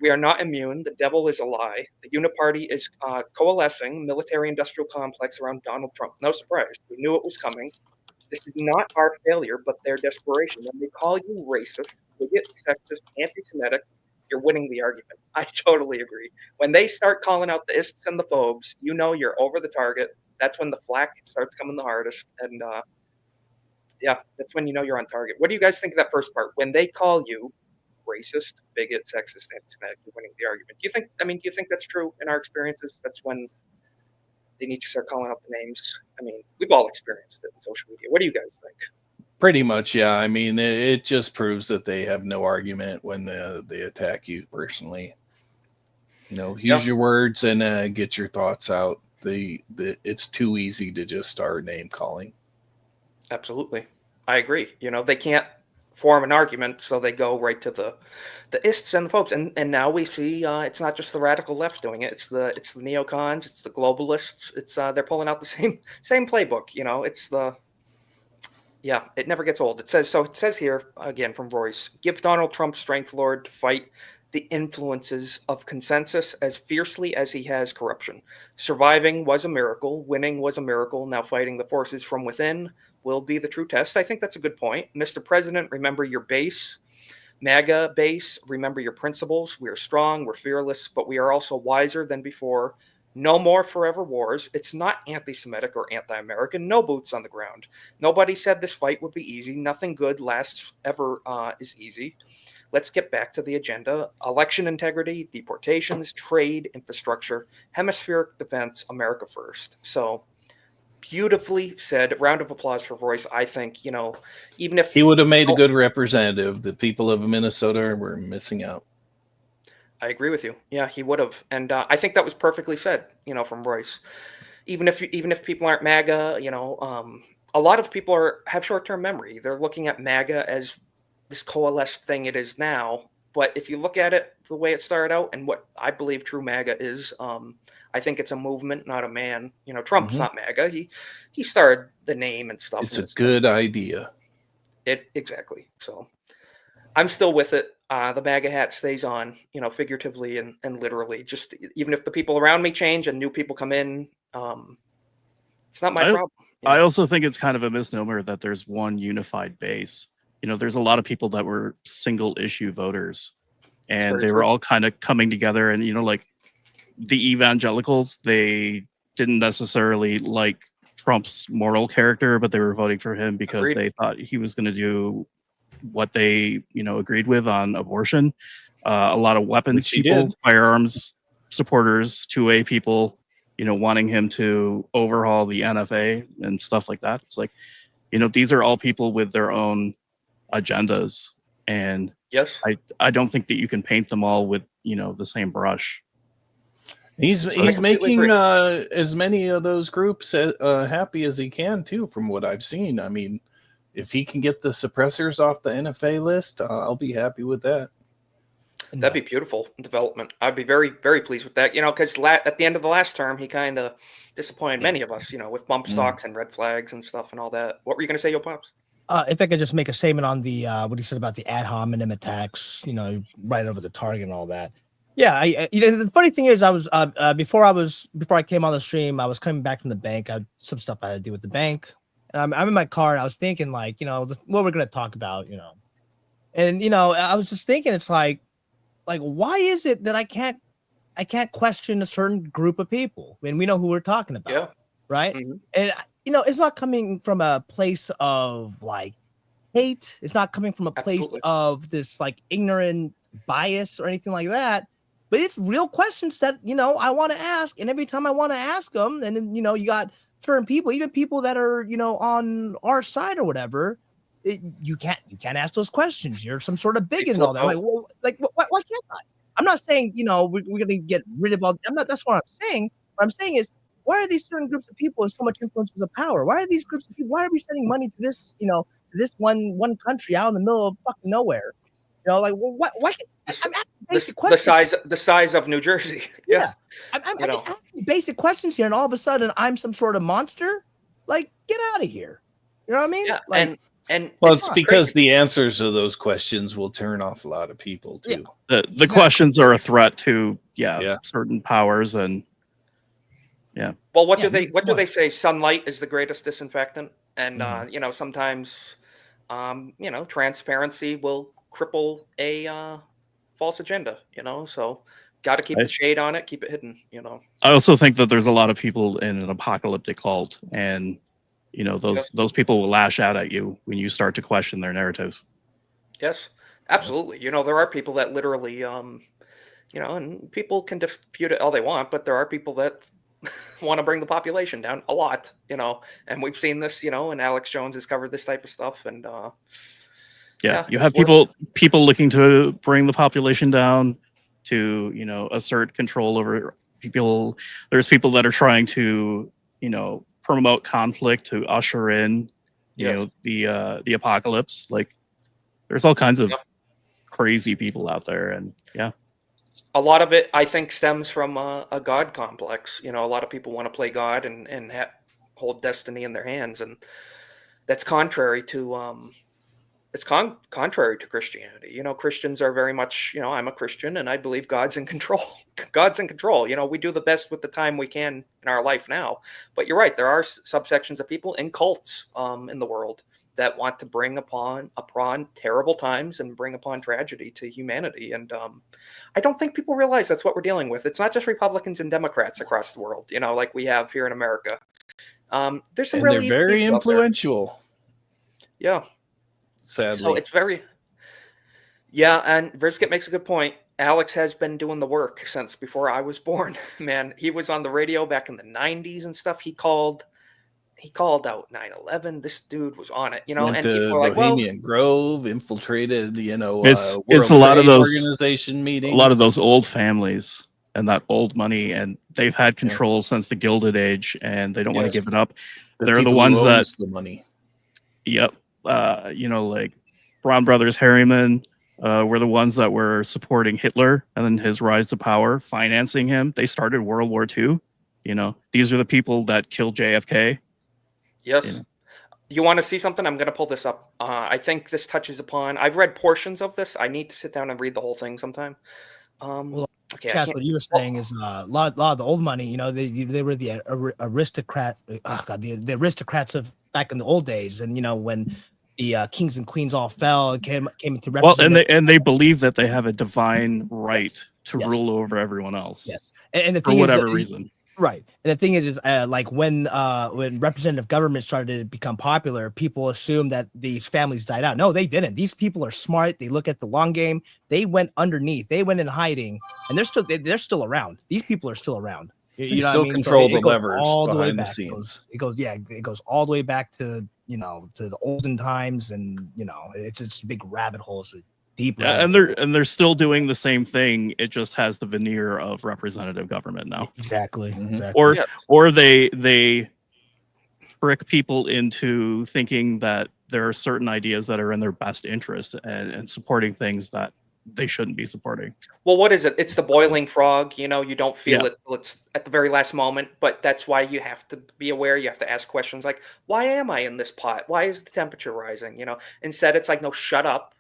We are not immune. The devil is a lie. The Uniparty is coalescing, military-industrial complex around Donald Trump. No surprise. We knew it was coming. This is not our failure, but their desperation. When they call you racist, bigot, sexist, anti-Semitic, you're winning the argument. I totally agree. When they start calling out the ists and the phobes, you're over the target. That's when the flack starts coming the hardest. And yeah, that's when you're on target. What do you guys think of that first part? When they call you racist, bigot, sexist, anti-Semitic, you're winning the argument. Do you think that's true in our experiences? That's when they need to start calling out the names. We've all experienced it in social media. What do you guys think? Pretty much, yeah. It just proves that they have no argument when they attack you personally. Use your words and get your thoughts out. It's too easy to just start name calling. Absolutely. I agree. They can't form an argument, so they go right to the ists and the folks, and now we see it's not just the radical left doing it. It's the neocons, it's the globalists. It's they're pulling out the same playbook. It never gets old. It says here again from Royce: give Donald Trump strength, Lord, to fight the influences of consensus as fiercely as he has corruption. Surviving was a miracle. Winning was a miracle. Now fighting the forces from within will be the true test. I think that's a good point. Mr. President, remember your base. MAGA base, remember your principles. We are strong, we're fearless, but we are also wiser than before. No more forever wars. It's not anti-Semitic or anti-American. No boots on the ground. Nobody said this fight would be easy. Nothing good lasts ever is easy. Let's get back to the agenda. Election integrity, deportations, trade, infrastructure, hemispheric defense, America first. So beautifully said. Round of applause for Royce. I think, even if he would have made a good representative, the people of Minnesota were missing out. I agree with you. Yeah, he would have. And I think that was perfectly said, from Royce. Even if people aren't MAGA, a lot of people have short-term memory. They're looking at MAGA as this coalesced thing it is now. But if you look at it the way it started out and what I believe true MAGA is, I think it's a movement, not a man. Trump's not MAGA. He started the name and stuff. It's a good idea. Exactly. So I'm still with it. The MAGA hat stays on, figuratively and literally. Just even if the people around me change and new people come in, it's not my problem. I also think it's kind of a misnomer that there's one unified base. There's a lot of people that were single issue voters, and they were all kind of coming together. And like the evangelicals, they didn't necessarily like Trump's moral character, but they were voting for him because they thought he was going to do what they agreed with on abortion. A lot of weapons people, firearms supporters, 2A people, wanting him to overhaul the NFA and stuff like that. It's like, these are all people with their own agendas, and yes, I don't think that you can paint them all with the same brush. He's making as many of those groups happy as he can too, from what I've seen. If he can get the suppressors off the NFA list, I'll be happy with that. That'd be beautiful development. I'd be very, very pleased with that. Because at the end of the last term, he kind of disappointed many of us. With bump stocks and red flags and stuff and all that. What were you going to say, Yo Pops? If I could just make a statement on the what he said about the ad hominem attacks, right over the target and all that. Yeah, the funny thing is, I was before I came on the stream, I was coming back from the bank. I had some stuff I had to do with the bank. I'm in my car and I was thinking, like, what we're gonna talk about, and I was just thinking, it's like why is it that I can't question a certain group of people? I mean, we know who we're talking about, right? Mm-hmm. And it's not coming from a place of like hate. It's not coming from a place Absolutely. of this like ignorant bias or anything like that. But it's real questions that, you know, I want to ask. And every time I want to ask them, and then, you know, you got certain people, even people that are, you know, on our side or whatever, you can't ask those questions. You're some sort of bigot and all that. Like, well, like, why can't I? I'm not saying, you know, we're going to get rid of all. I'm not. That's what I'm saying. What I'm saying is, why are these certain groups of people in so much influence of power? Why are these groups of people? Why are we sending money to this, you know, to this one country out in the middle of fucking nowhere? You know, like, well, why I'm asking basic questions. The size of New Jersey. Yeah. I'm just asking basic questions here, and all of a sudden I'm some sort of monster. Like, get out of here. You know what I mean? Yeah, like, and well, it's because the answers to those questions will turn off a lot of people too. Yeah. The questions are a threat to certain powers, and well, what do they say? Sunlight is the greatest disinfectant, and you know, sometimes you know, transparency will cripple a false agenda, you know, so got to keep the shade on it, keep it hidden, you know. I also think that there's a lot of people in an apocalyptic cult, and you know, those people will lash out at you when you start to question their narratives. Yes, absolutely. You know, there are people that literally you know, and people can dispute it all they want, but there are people that want to bring the population down a lot, you know, and we've seen this, you know, and Alex Jones has covered this type of stuff, and you have people looking to bring the population down, to, you know, assert control over people. There's people that are trying to, you know, promote conflict to usher in, you know, the apocalypse. Like, there's all kinds of crazy people out there, and a lot of it, I think, stems from a God complex. You know, a lot of people want to play God and hold destiny in their hands, and that's contrary to contrary to Christianity. You know, Christians are very much, you know, I'm a Christian and I believe God's in control. God's in control. You know, we do the best with the time we can in our life now. But you're right, there are subsections of people in cults in the world that want to bring upon terrible times and bring upon tragedy to humanity. And I don't think people realize that's what we're dealing with. It's not just Republicans and Democrats across the world, you know, like we have here in America. There's some really they're very influential. Yeah. Sadly. So it's very, and Vriskit makes a good point. Alex has been doing the work since before I was born. Man, he was on the radio back in the 90s and stuff. He called out 9/11. This dude was on it, you know. Went and to people were like, Bohemian Grove, infiltrated, you know, it's World a lot Trade of those organization meetings. A lot of those old families and that old money, and they've had control since the Gilded Age, and they don't want to give it up. They're the ones that the money. Yep. You know, like Brown Brothers Harriman were the ones that were supporting Hitler and then his rise to power, financing him. They started World War II. You know, these are the people that killed JFK. Yes. You know? You want to see something? I'm going to pull this up. I think this touches upon. I've read portions of this. I need to sit down and read the whole thing sometime. Well, okay, Chaz, what you were saying is a lot of the old money. You know, they were the aristocrat. Oh God, the aristocrats of back in the old days, and you know when the kings and queens all fell and came to represent. Well, and they believe that they have a divine right to rule over everyone else. Yes, and the for thing whatever is, reason. Right. And the thing is like when representative government started to become popular, people assumed that these families died out. No, they didn't. These people are smart. They look at the long game. They went underneath. They went in hiding, and they're still around. These people are still around. They still control the levers behind the scenes. It goes all the way back to, you know, to the olden times, and you know, it's a big rabbit hole. It's a deep. Yeah, and they're still doing the same thing. It just has the veneer of representative government now. Exactly. Mm-hmm. Exactly. Or they trick people into thinking that there are certain ideas that are in their best interest and supporting things that they shouldn't be supporting. Well, what is it? It's the boiling frog. You know, you don't feel it till it's at the very last moment, but that's why you have to be aware. You have to ask questions like, why am I in this pot? Why is the temperature rising? You know, instead it's like, no, shut up.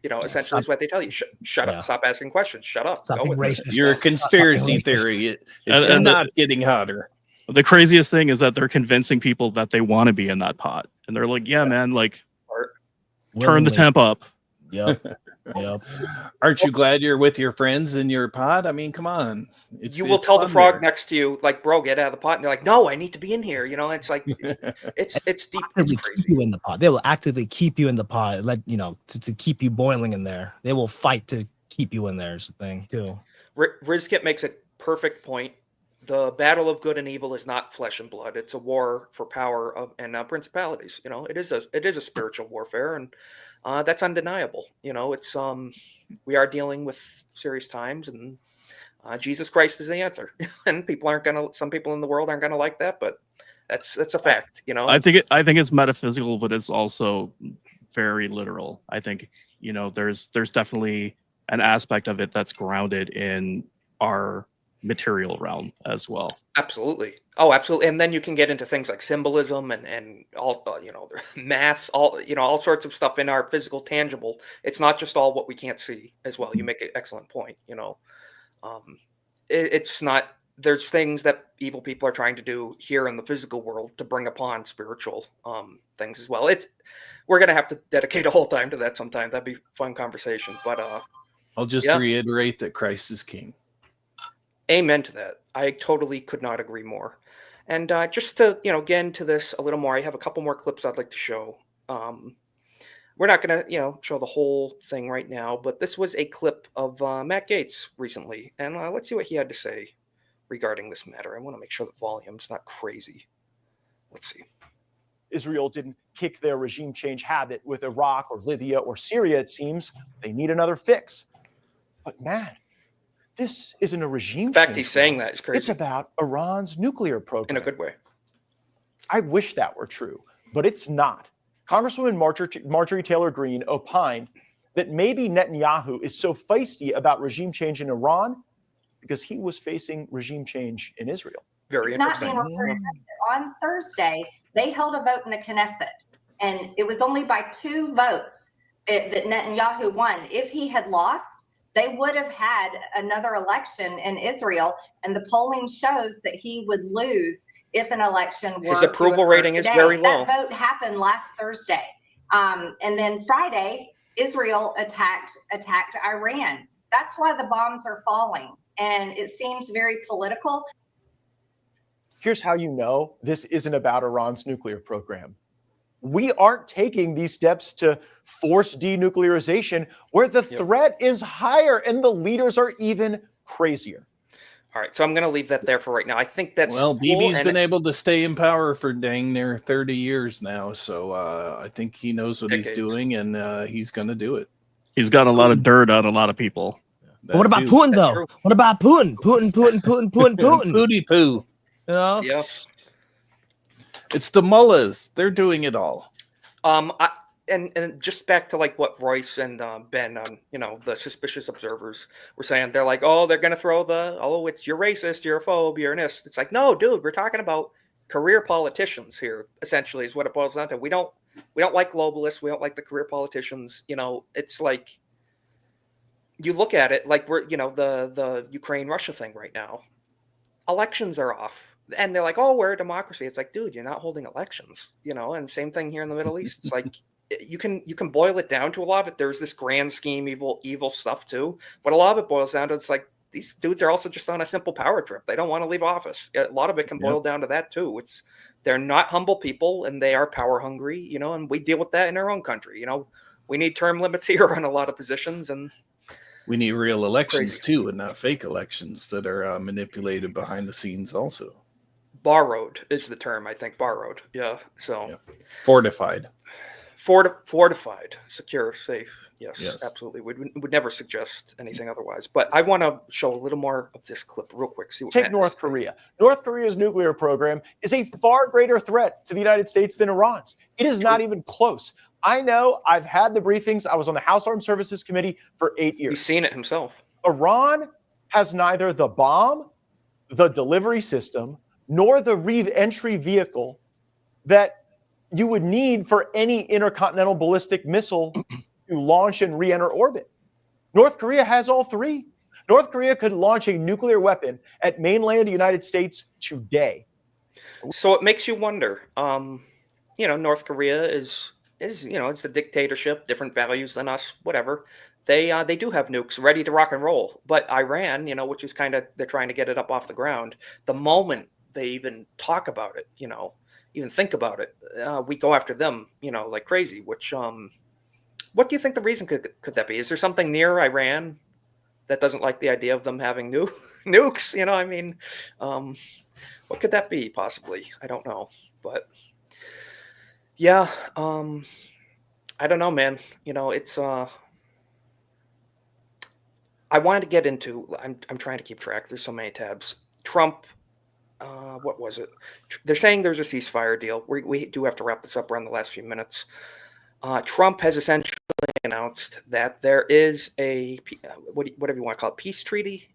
You know, essentially is what they tell you. Shut up. Stop asking questions. Shut up. Stop being racist. You're a conspiracy theory. It's not getting hotter. The craziest thing is that they're convincing people that they want to be in that pot. And they're like, yeah, man, like turn the temp up. Yep. Yep. Aren't you glad you're with your friends in your pod? I mean, come on. You will tell the frog next to you, like, bro, get out of the pot. And they're like, no, I need to be in here. You know, it's like, it's deep. It's crazy. Keep you in the pot. They will actively keep you in the pot. To keep you boiling in there. They will fight to keep you in there is the thing too. Rizkit makes a perfect point. The battle of good and evil is not flesh and blood. It's a war for power and principalities. You know, it is a spiritual warfare, and that's undeniable. You know, it's we are dealing with serious times, and Jesus Christ is the answer. And some people in the world aren't gonna like that, but that's a fact. You know, I think it's metaphysical, but it's also very literal. I think, you know, there's definitely an aspect of it that's grounded in our material realm as well. Absolutely. Oh, absolutely. And then you can get into things like symbolism and all, you know, math, all sorts of stuff in our physical, tangible. It's not just all what we can't see as well. You make an excellent point. You know, it's not. There's things that evil people are trying to do here in the physical world to bring upon spiritual things as well. We're gonna have to dedicate a whole time to that sometime. That'd be a fun conversation. But I'll just reiterate that Christ is king. Amen to that. I totally could not agree more. And just to, you know, get into this a little more, I have a couple more clips I'd like to show. We're not going to, you know, show the whole thing right now, but this was a clip of Matt Gaetz recently. And let's see what he had to say regarding this matter. I want to make sure the volume's not crazy. Let's see. Israel didn't kick their regime change habit with Iraq or Libya or Syria, it seems. They need another fix. But Matt, this isn't a regime. In fact, he's saying that is crazy. It's about Iran's nuclear program. In a good way. I wish that were true, but it's not. Congresswoman Marjorie Taylor Greene opined that maybe Netanyahu is so feisty about regime change in Iran because he was facing regime change in Israel. Very interesting. Not being reported. On Thursday, they held a vote in the Knesset, and it was only by 2 votes that Netanyahu won. If he had lost, they would have had another election in Israel, and the polling shows that he would lose if an election were. His approval rating is very low. That vote happened last Thursday, and then Friday, Israel attacked Iran. That's why the bombs are falling, and it seems very political. Here's how you know this isn't about Iran's nuclear program. We aren't taking these steps to force denuclearization where the threat is higher and the leaders are even crazier. All right, so I'm going to leave that there for right now. I think that's Bibi's been able to stay in power for dang near 30 years now, so I think he knows what he's doing, and he's going to do it. He's got a lot of dirt on a lot of people. What about Putin, though? What about Putin? Putin. Pooty poo. You know? Yeah. It's the mullahs. They're doing it all. And just back to like what Royce and Ben, you know, the suspicious observers were saying, they're like, oh, they're going to throw it's you're racist, you're a phobe, you're an ist. It's like, no, dude, we're talking about career politicians here, essentially, is what it boils down to. We don't like globalists. We don't like the career politicians. You know, it's like, you look at it like we're, you know, the Ukraine-Russia thing right now. Elections are off. And they're like, oh, we're a democracy. It's like, dude, you're not holding elections, you know, and same thing here in the Middle East. It's like, you can boil it down to a lot of it. There's this grand scheme, evil stuff too. But a lot of it boils down to, it's like, these dudes are also just on a simple power trip. They don't want to leave office. A lot of it can boil down to that too. They're not humble people and they are power hungry, you know, and we deal with that in our own country. You know, we need term limits here on a lot of positions, and we need real elections too, and not fake elections that are manipulated behind the scenes also. Borrowed is the term, I think. Borrowed. Yeah. So fortified. Fortified, secure, safe. Yes, absolutely. Would never suggest anything otherwise. But I want to show a little more of this clip real quick. See what Take North Korea. North Korea's nuclear program is a far greater threat to the United States than Iran's. It is not even close. I know. I've had the briefings. I was on the House Armed Services Committee for 8 years. He's seen it himself. Iran has neither the bomb, the delivery system, nor the re-entry vehicle that you would need for any intercontinental ballistic missile to launch and re-enter orbit. North Korea has all three. North Korea could launch a nuclear weapon at mainland United States today. So it makes you wonder, you know, North Korea is, you know, it's a dictatorship, different values than us, whatever. they do have nukes ready to rock and roll. But Iran, you know, which is kind of, they're trying to get it up off the ground. The moment they even talk about it, you know, even think about it, we go after them, you know, like crazy. Which what do you think the reason could that be? Is there something near Iran that doesn't like the idea of them having nukes? You know, I mean, what could that be possibly? I don't know, but yeah, I don't know, man. You know, it's I wanted to get into. I'm trying to keep track. There's so many tabs. Trump. What was it? They're saying there's a ceasefire deal. We do have to wrap this up around the last few minutes. Trump has essentially announced that there is a whatever you want to call it, peace treaty,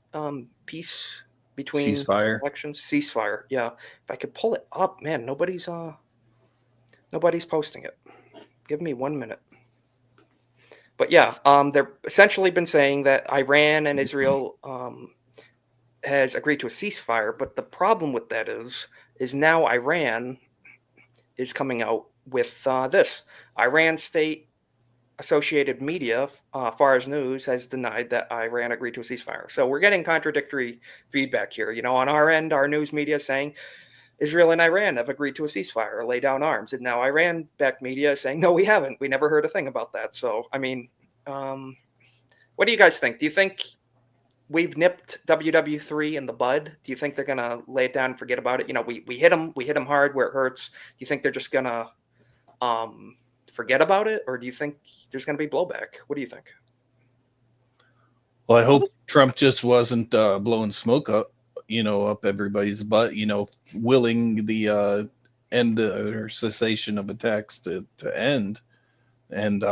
peace between ceasefire elections, ceasefire. Yeah, if I could pull it up, man, nobody's posting it. Give me 1 minute. But yeah, they've essentially been saying that Iran and Israel has agreed to a ceasefire. But the problem with that is now Iran is coming out with this. Iran State Associated Media, Fars News, has denied that Iran agreed to a ceasefire. So we're getting contradictory feedback here. You know, on our end, our news media is saying Israel and Iran have agreed to a ceasefire or lay down arms. And now Iran-backed media is saying, no, we haven't. We never heard a thing about that. So, I mean, what do you guys think? Do you think we've nipped WW3 in the bud? Do you think they're going to lay it down and forget about it? You know, we hit them hard where it hurts. Do you think they're just going to forget about it? Or do you think there's going to be blowback? What do you think? Well, I hope Trump just wasn't blowing smoke up everybody's butt, willing the end or cessation of attacks to end. And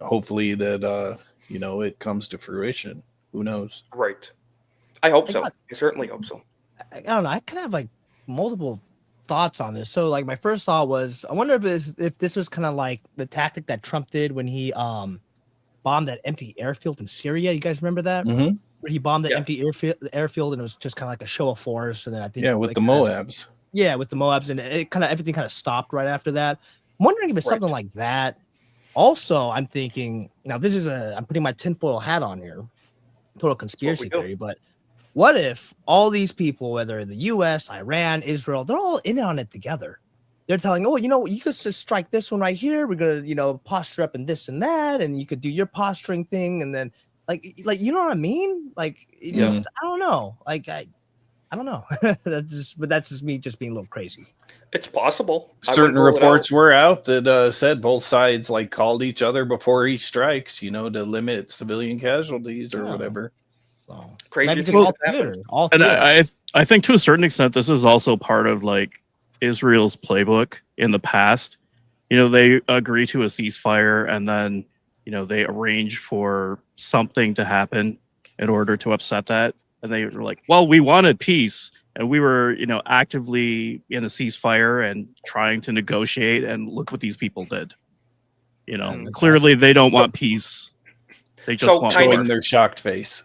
hopefully that, it comes to fruition. Who knows? Right. I hope so. I certainly hope so. I don't know. I kind of have like multiple thoughts on this. So like my first thought was, I wonder if this was kind of like the tactic that Trump did when he bombed that empty airfield in Syria. You guys remember that? Mm-hmm. Where he bombed the empty airfield and it was just kind of like a show of force. And then I think with the Moabs. With the Moabs, and everything kind of stopped right after that. I'm wondering if it's something like that. Also, I'm thinking now I'm putting my tinfoil hat on here, total conspiracy theory, but what if all these people, whether the US, Iran, Israel, they're all in on it together? They're telling, you could just strike this one right here. We're gonna, posture up in this and that, and you could do your posturing thing, and then like you know what I mean? Like I don't know. Like I don't know. that's just me just being a little crazy. It's possible. Certain reports were out that said both sides called each other before each strikes, to limit civilian casualties or whatever. So crazy things all and I think to a certain extent this is also part of Israel's playbook in the past. They agree to a ceasefire and then they arrange for something to happen in order to upset that. And they were like, well, we wanted peace and we were, actively in a ceasefire and trying to negotiate. And look what these people did. Clearly they don't want peace. They just want showing their shocked face.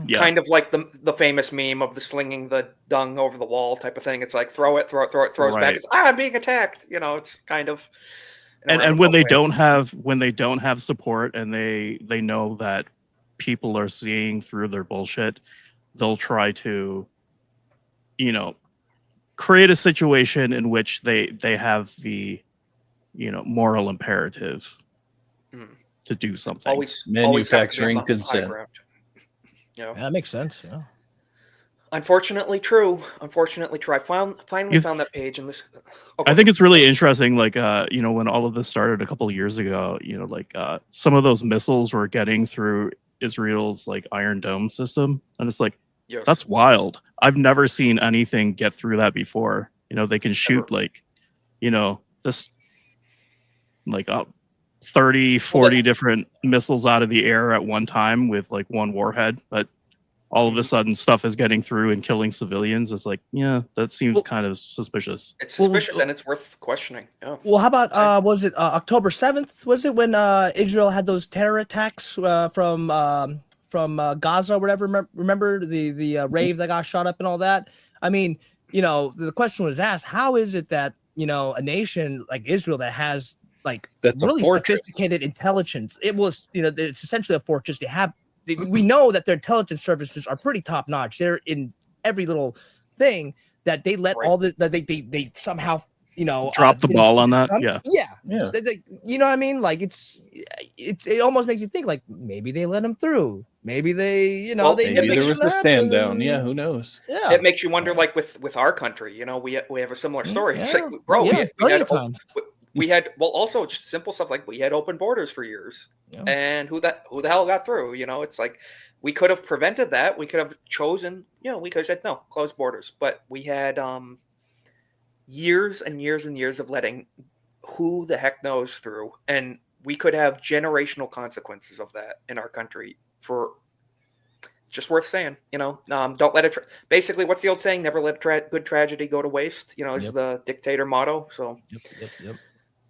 Yeah. Kind of like the famous meme of the slinging the dung over the wall type of thing. It's like throw it, throws back. It's I'm being attacked. It's kind of. And when they don't have support and they know that people are seeing through their bullshit, they'll try to, create a situation in which they have the, moral imperative to do something. Always manufacturing consent. Yeah, that makes sense. Yeah. Unfortunately true. I finally found that page in this. I think it's really interesting. When all of this started a couple of years ago, some of those missiles were getting through Israel's Iron Dome system, and it's that's wild. I've never seen anything get through that before. They can shoot 30, 40 different missiles out of the air at one time with one warhead, but all of a sudden stuff is getting through and killing civilians. It's that seems kind of suspicious. It's suspicious and it's worth questioning. Yeah. Well, how about was it October 7th? Was it when Israel had those terror attacks from Gaza or whatever? Remember the rave that got shot up and all that? I mean, the question was asked, how is it that a nation like Israel that has like That's a really fortress. sophisticated intelligence. It was, it's essentially a fortress. We know that their intelligence services are pretty top notch. They're in every little thing that they let all the that they somehow drop the ball on that. Yeah. You know what I mean? Like it almost makes you think like maybe they let him through. Maybe they maybe there was a stand down. Yeah, who knows? Yeah, it makes you wonder, like with our country, we have a similar story. It's like, bro, we had also just simple stuff like we had open borders for years, and who the hell got through? It's like we could have prevented that. We could have chosen, we could have said no, close borders, but we had years and years and years of letting who the heck knows through, and we could have generational consequences of that in our country. For just worth saying, don't let it. Basically, what's the old saying? Never let good tragedy go to waste. Is the dictator motto. So, yep.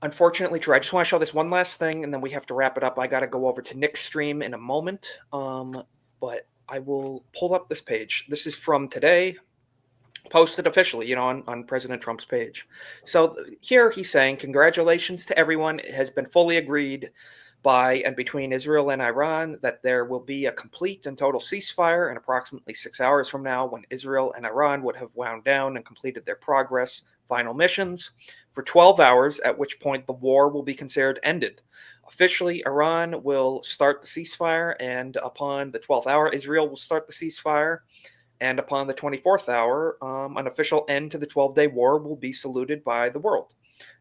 Unfortunately, true. I just want to show this one last thing, and then we have to wrap it up. I got to go over to Nick's stream in a moment, but I will pull up this page. This is from today, posted officially, on President Trump's page. So here he's saying, congratulations to everyone. It has been fully agreed by and between Israel and Iran that there will be a complete and total ceasefire in approximately 6 hours from now, when Israel and Iran would have wound down and completed their final missions for 12 hours, at which point the war will be considered ended. Officially, Iran will start the ceasefire, and upon the 12th hour, Israel will start the ceasefire. And upon the 24th hour, an official end to the 12-day war will be saluted by the world.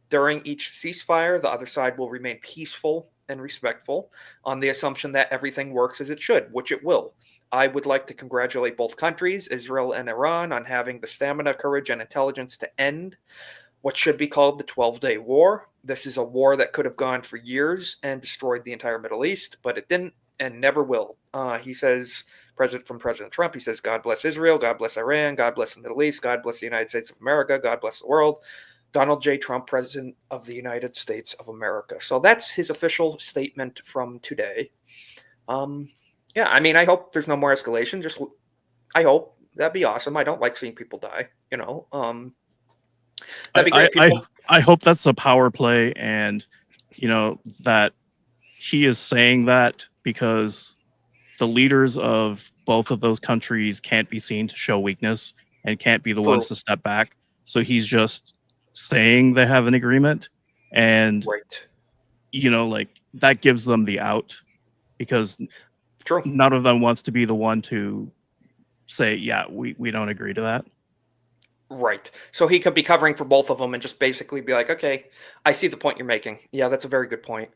During each ceasefire, the other side will remain peaceful and respectful on the assumption that everything works as it should, which it will. I would like to congratulate both countries, Israel and Iran, on having the stamina, courage, and intelligence to end what should be called the 12-day war. This is a war that could have gone for years and destroyed the entire Middle East, but it didn't and never will. He says, President Trump, he says, God bless Israel, God bless Iran, God bless the Middle East, God bless the United States of America, God bless the world. Donald J. Trump, President of the United States of America. So that's his official statement from today. I hope there's no more escalation. I hope. That'd be awesome. I don't like seeing people die, That'd be great. I hope that's a power play, and that he is saying that because the leaders of both of those countries can't be seen to show weakness and can't be the ones to step back. So he's just saying they have an agreement, and that gives them the out, because none of them wants to be the one to say, yeah, we don't agree to that. Right. So he could be covering for both of them and just basically be like, okay, I see the point you're making. Yeah, that's a very good point.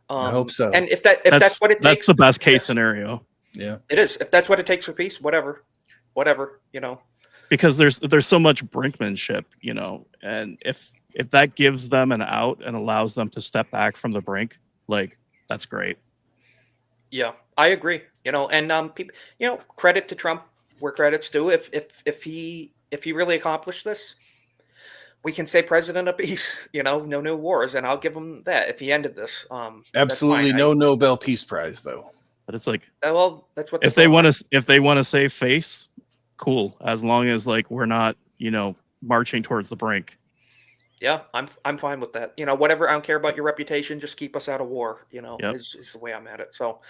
I hope so. And if that's what it takes, that's the best case scenario. Yeah, it is. If that's what it takes for peace, whatever, Because there's so much brinkmanship, and if that gives them an out and allows them to step back from the brink, that's great. Yeah, I agree. And people, credit to Trump where credit's due. If he really accomplished this, we can say president of peace, no new wars, and I'll give him that if he ended this. Absolutely no Nobel Peace Prize, though. But it's like, well, that's what if they want to save face, cool. As long as we're not, marching towards the brink. Yeah, I'm fine with that. Whatever. I don't care about your reputation. Just keep us out of war. Is the way I'm at it. So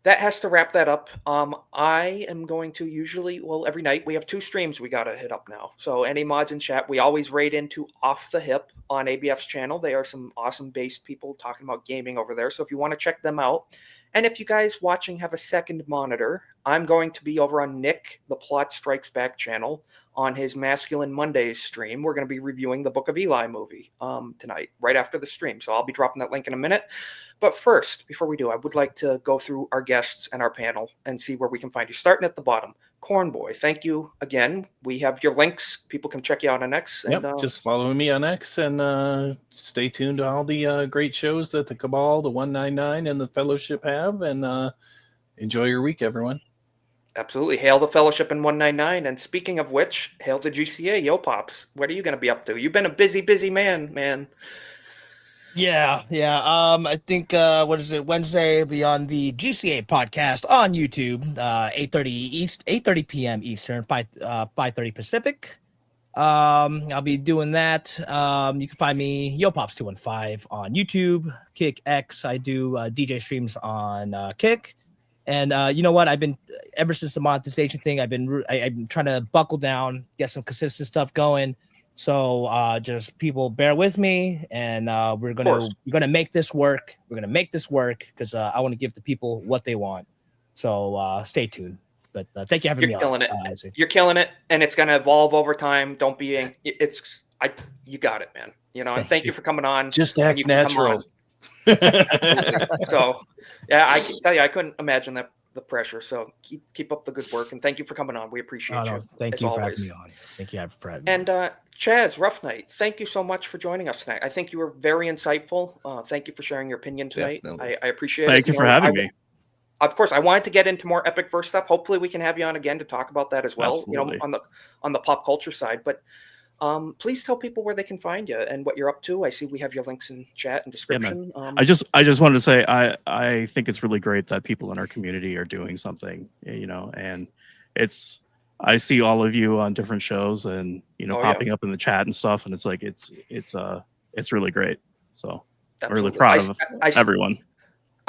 that has to wrap that up. I am going to every night we have 2 streams we got to hit up now. So any mods in chat, we always raid into Off the Hip on ABF's channel. They are some awesome based people talking about gaming over there. So if you want to check them out, and if you guys watching have a second monitor, I'm going to be over on Nick, the Plot Strikes Back channel, on his Masculine Mondays stream. We're going to be reviewing the Book of Eli movie tonight, right after the stream. So I'll be dropping that link in a minute. But first, before we do, I would like to go through our guests and our panel and see where we can find you. Starting at the bottom, Cornboy, thank you again. We have your links. People can check you out on X. And, just follow me on X and stay tuned to all the great shows that the Cabal, the 199, and the Fellowship have. And enjoy your week, everyone. Absolutely. Hail the Fellowship in 199. And speaking of which, hail the GCA. Yo, Pops, what are you going to be up to? You've been a busy man. Yeah. I think Wednesday will be on the GCA podcast on YouTube, 8:30 p.m. Eastern, 5:30 Pacific. I'll be doing that. You can find me YoPops215 on YouTube, Kick X. I do DJ streams on Kick, and you know what? I've been ever since the monetization thing. I've been trying to buckle down, get some consistent stuff going. So just people bear with me, and we're gonna make this work. We're gonna make this work because I want to give the people what they want. So stay tuned. But thank you for having me on. Isaac. You're killing it, and it's going to evolve over time. Don't be you got it, man. You know, and thank you for coming on. Just act natural. So, yeah, I can tell you, I couldn't imagine the pressure. So keep up the good work, and thank you for coming on. We appreciate you. Thank you for having me on. Thank you for having me. And Chaz, Rough Night, thank you so much for joining us tonight. I think you were very insightful. Thank you for sharing your opinion tonight. I appreciate it. Thank you for having me. Of course, I wanted to get into more epic verse stuff. Hopefully, we can have you on again to talk about that as well. Absolutely. You know, on the pop culture side. But please tell people where they can find you and what you're up to. I see we have your links in chat and description. Yeah, I just wanted to say I think it's really great that people in our community are doing something. You know, and I see all of you on different shows and popping up in the chat and stuff, and it's like it's really great. So I'm really proud of everyone.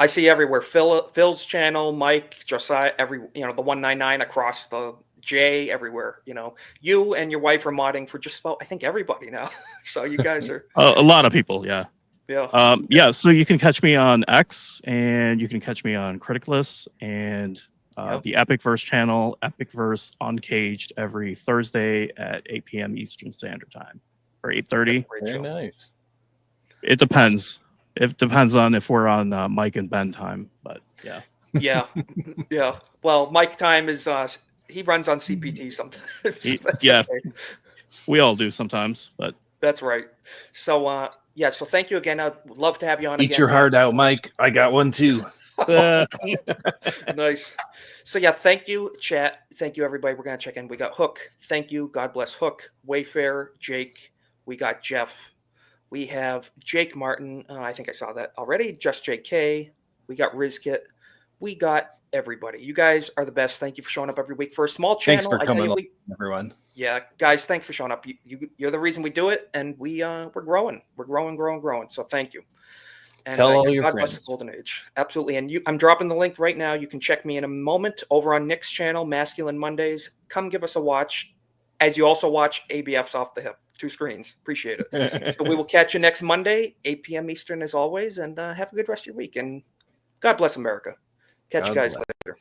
I see everywhere. Phil's channel, Mike, Josiah, the 199 across the J everywhere. You know, you and your wife are modding for just about, I think, everybody now. So you guys are a lot of people. Yeah. Yeah. So you can catch me on X, and you can catch me on Criticless and the Epic Verse channel, Epic Verse Uncaged, every Thursday at 8 p.m. Eastern Standard Time or 8:30. Very nice. It depends. It depends on if we're on Mike and Ben time, but yeah. Yeah. Well, Mike time is he runs on CPT sometimes. Okay. We all do sometimes, but that's right. So so thank you again. I'd love to have you on. Eat your heart out, Mike. I got one too. Nice. So yeah, thank you, chat. Thank you, everybody. We're gonna check in. We got Hook. Thank you. God bless Hook, Wayfair, Jake. We got Jeff. We have Jake Martin. I think I saw that already. Just JK. We got Rizkit. We got everybody. You guys are the best. Thank you for showing up every week for a small channel. Thanks for coming, everyone. Yeah, guys, thanks for showing up. You're the reason we do it, and we're growing. We're growing. So thank you. And tell all your God friends. Bless the Golden Age. Absolutely. And I'm dropping the link right now. You can check me in a moment over on Nick's channel, Masculine Mondays. Come give us a watch, as you also watch ABF's Off the Hip. 2 screens. Appreciate it. So we will catch you next Monday, 8 p.m. Eastern as always, and have a good rest of your week. And God bless America. Catch you guys later.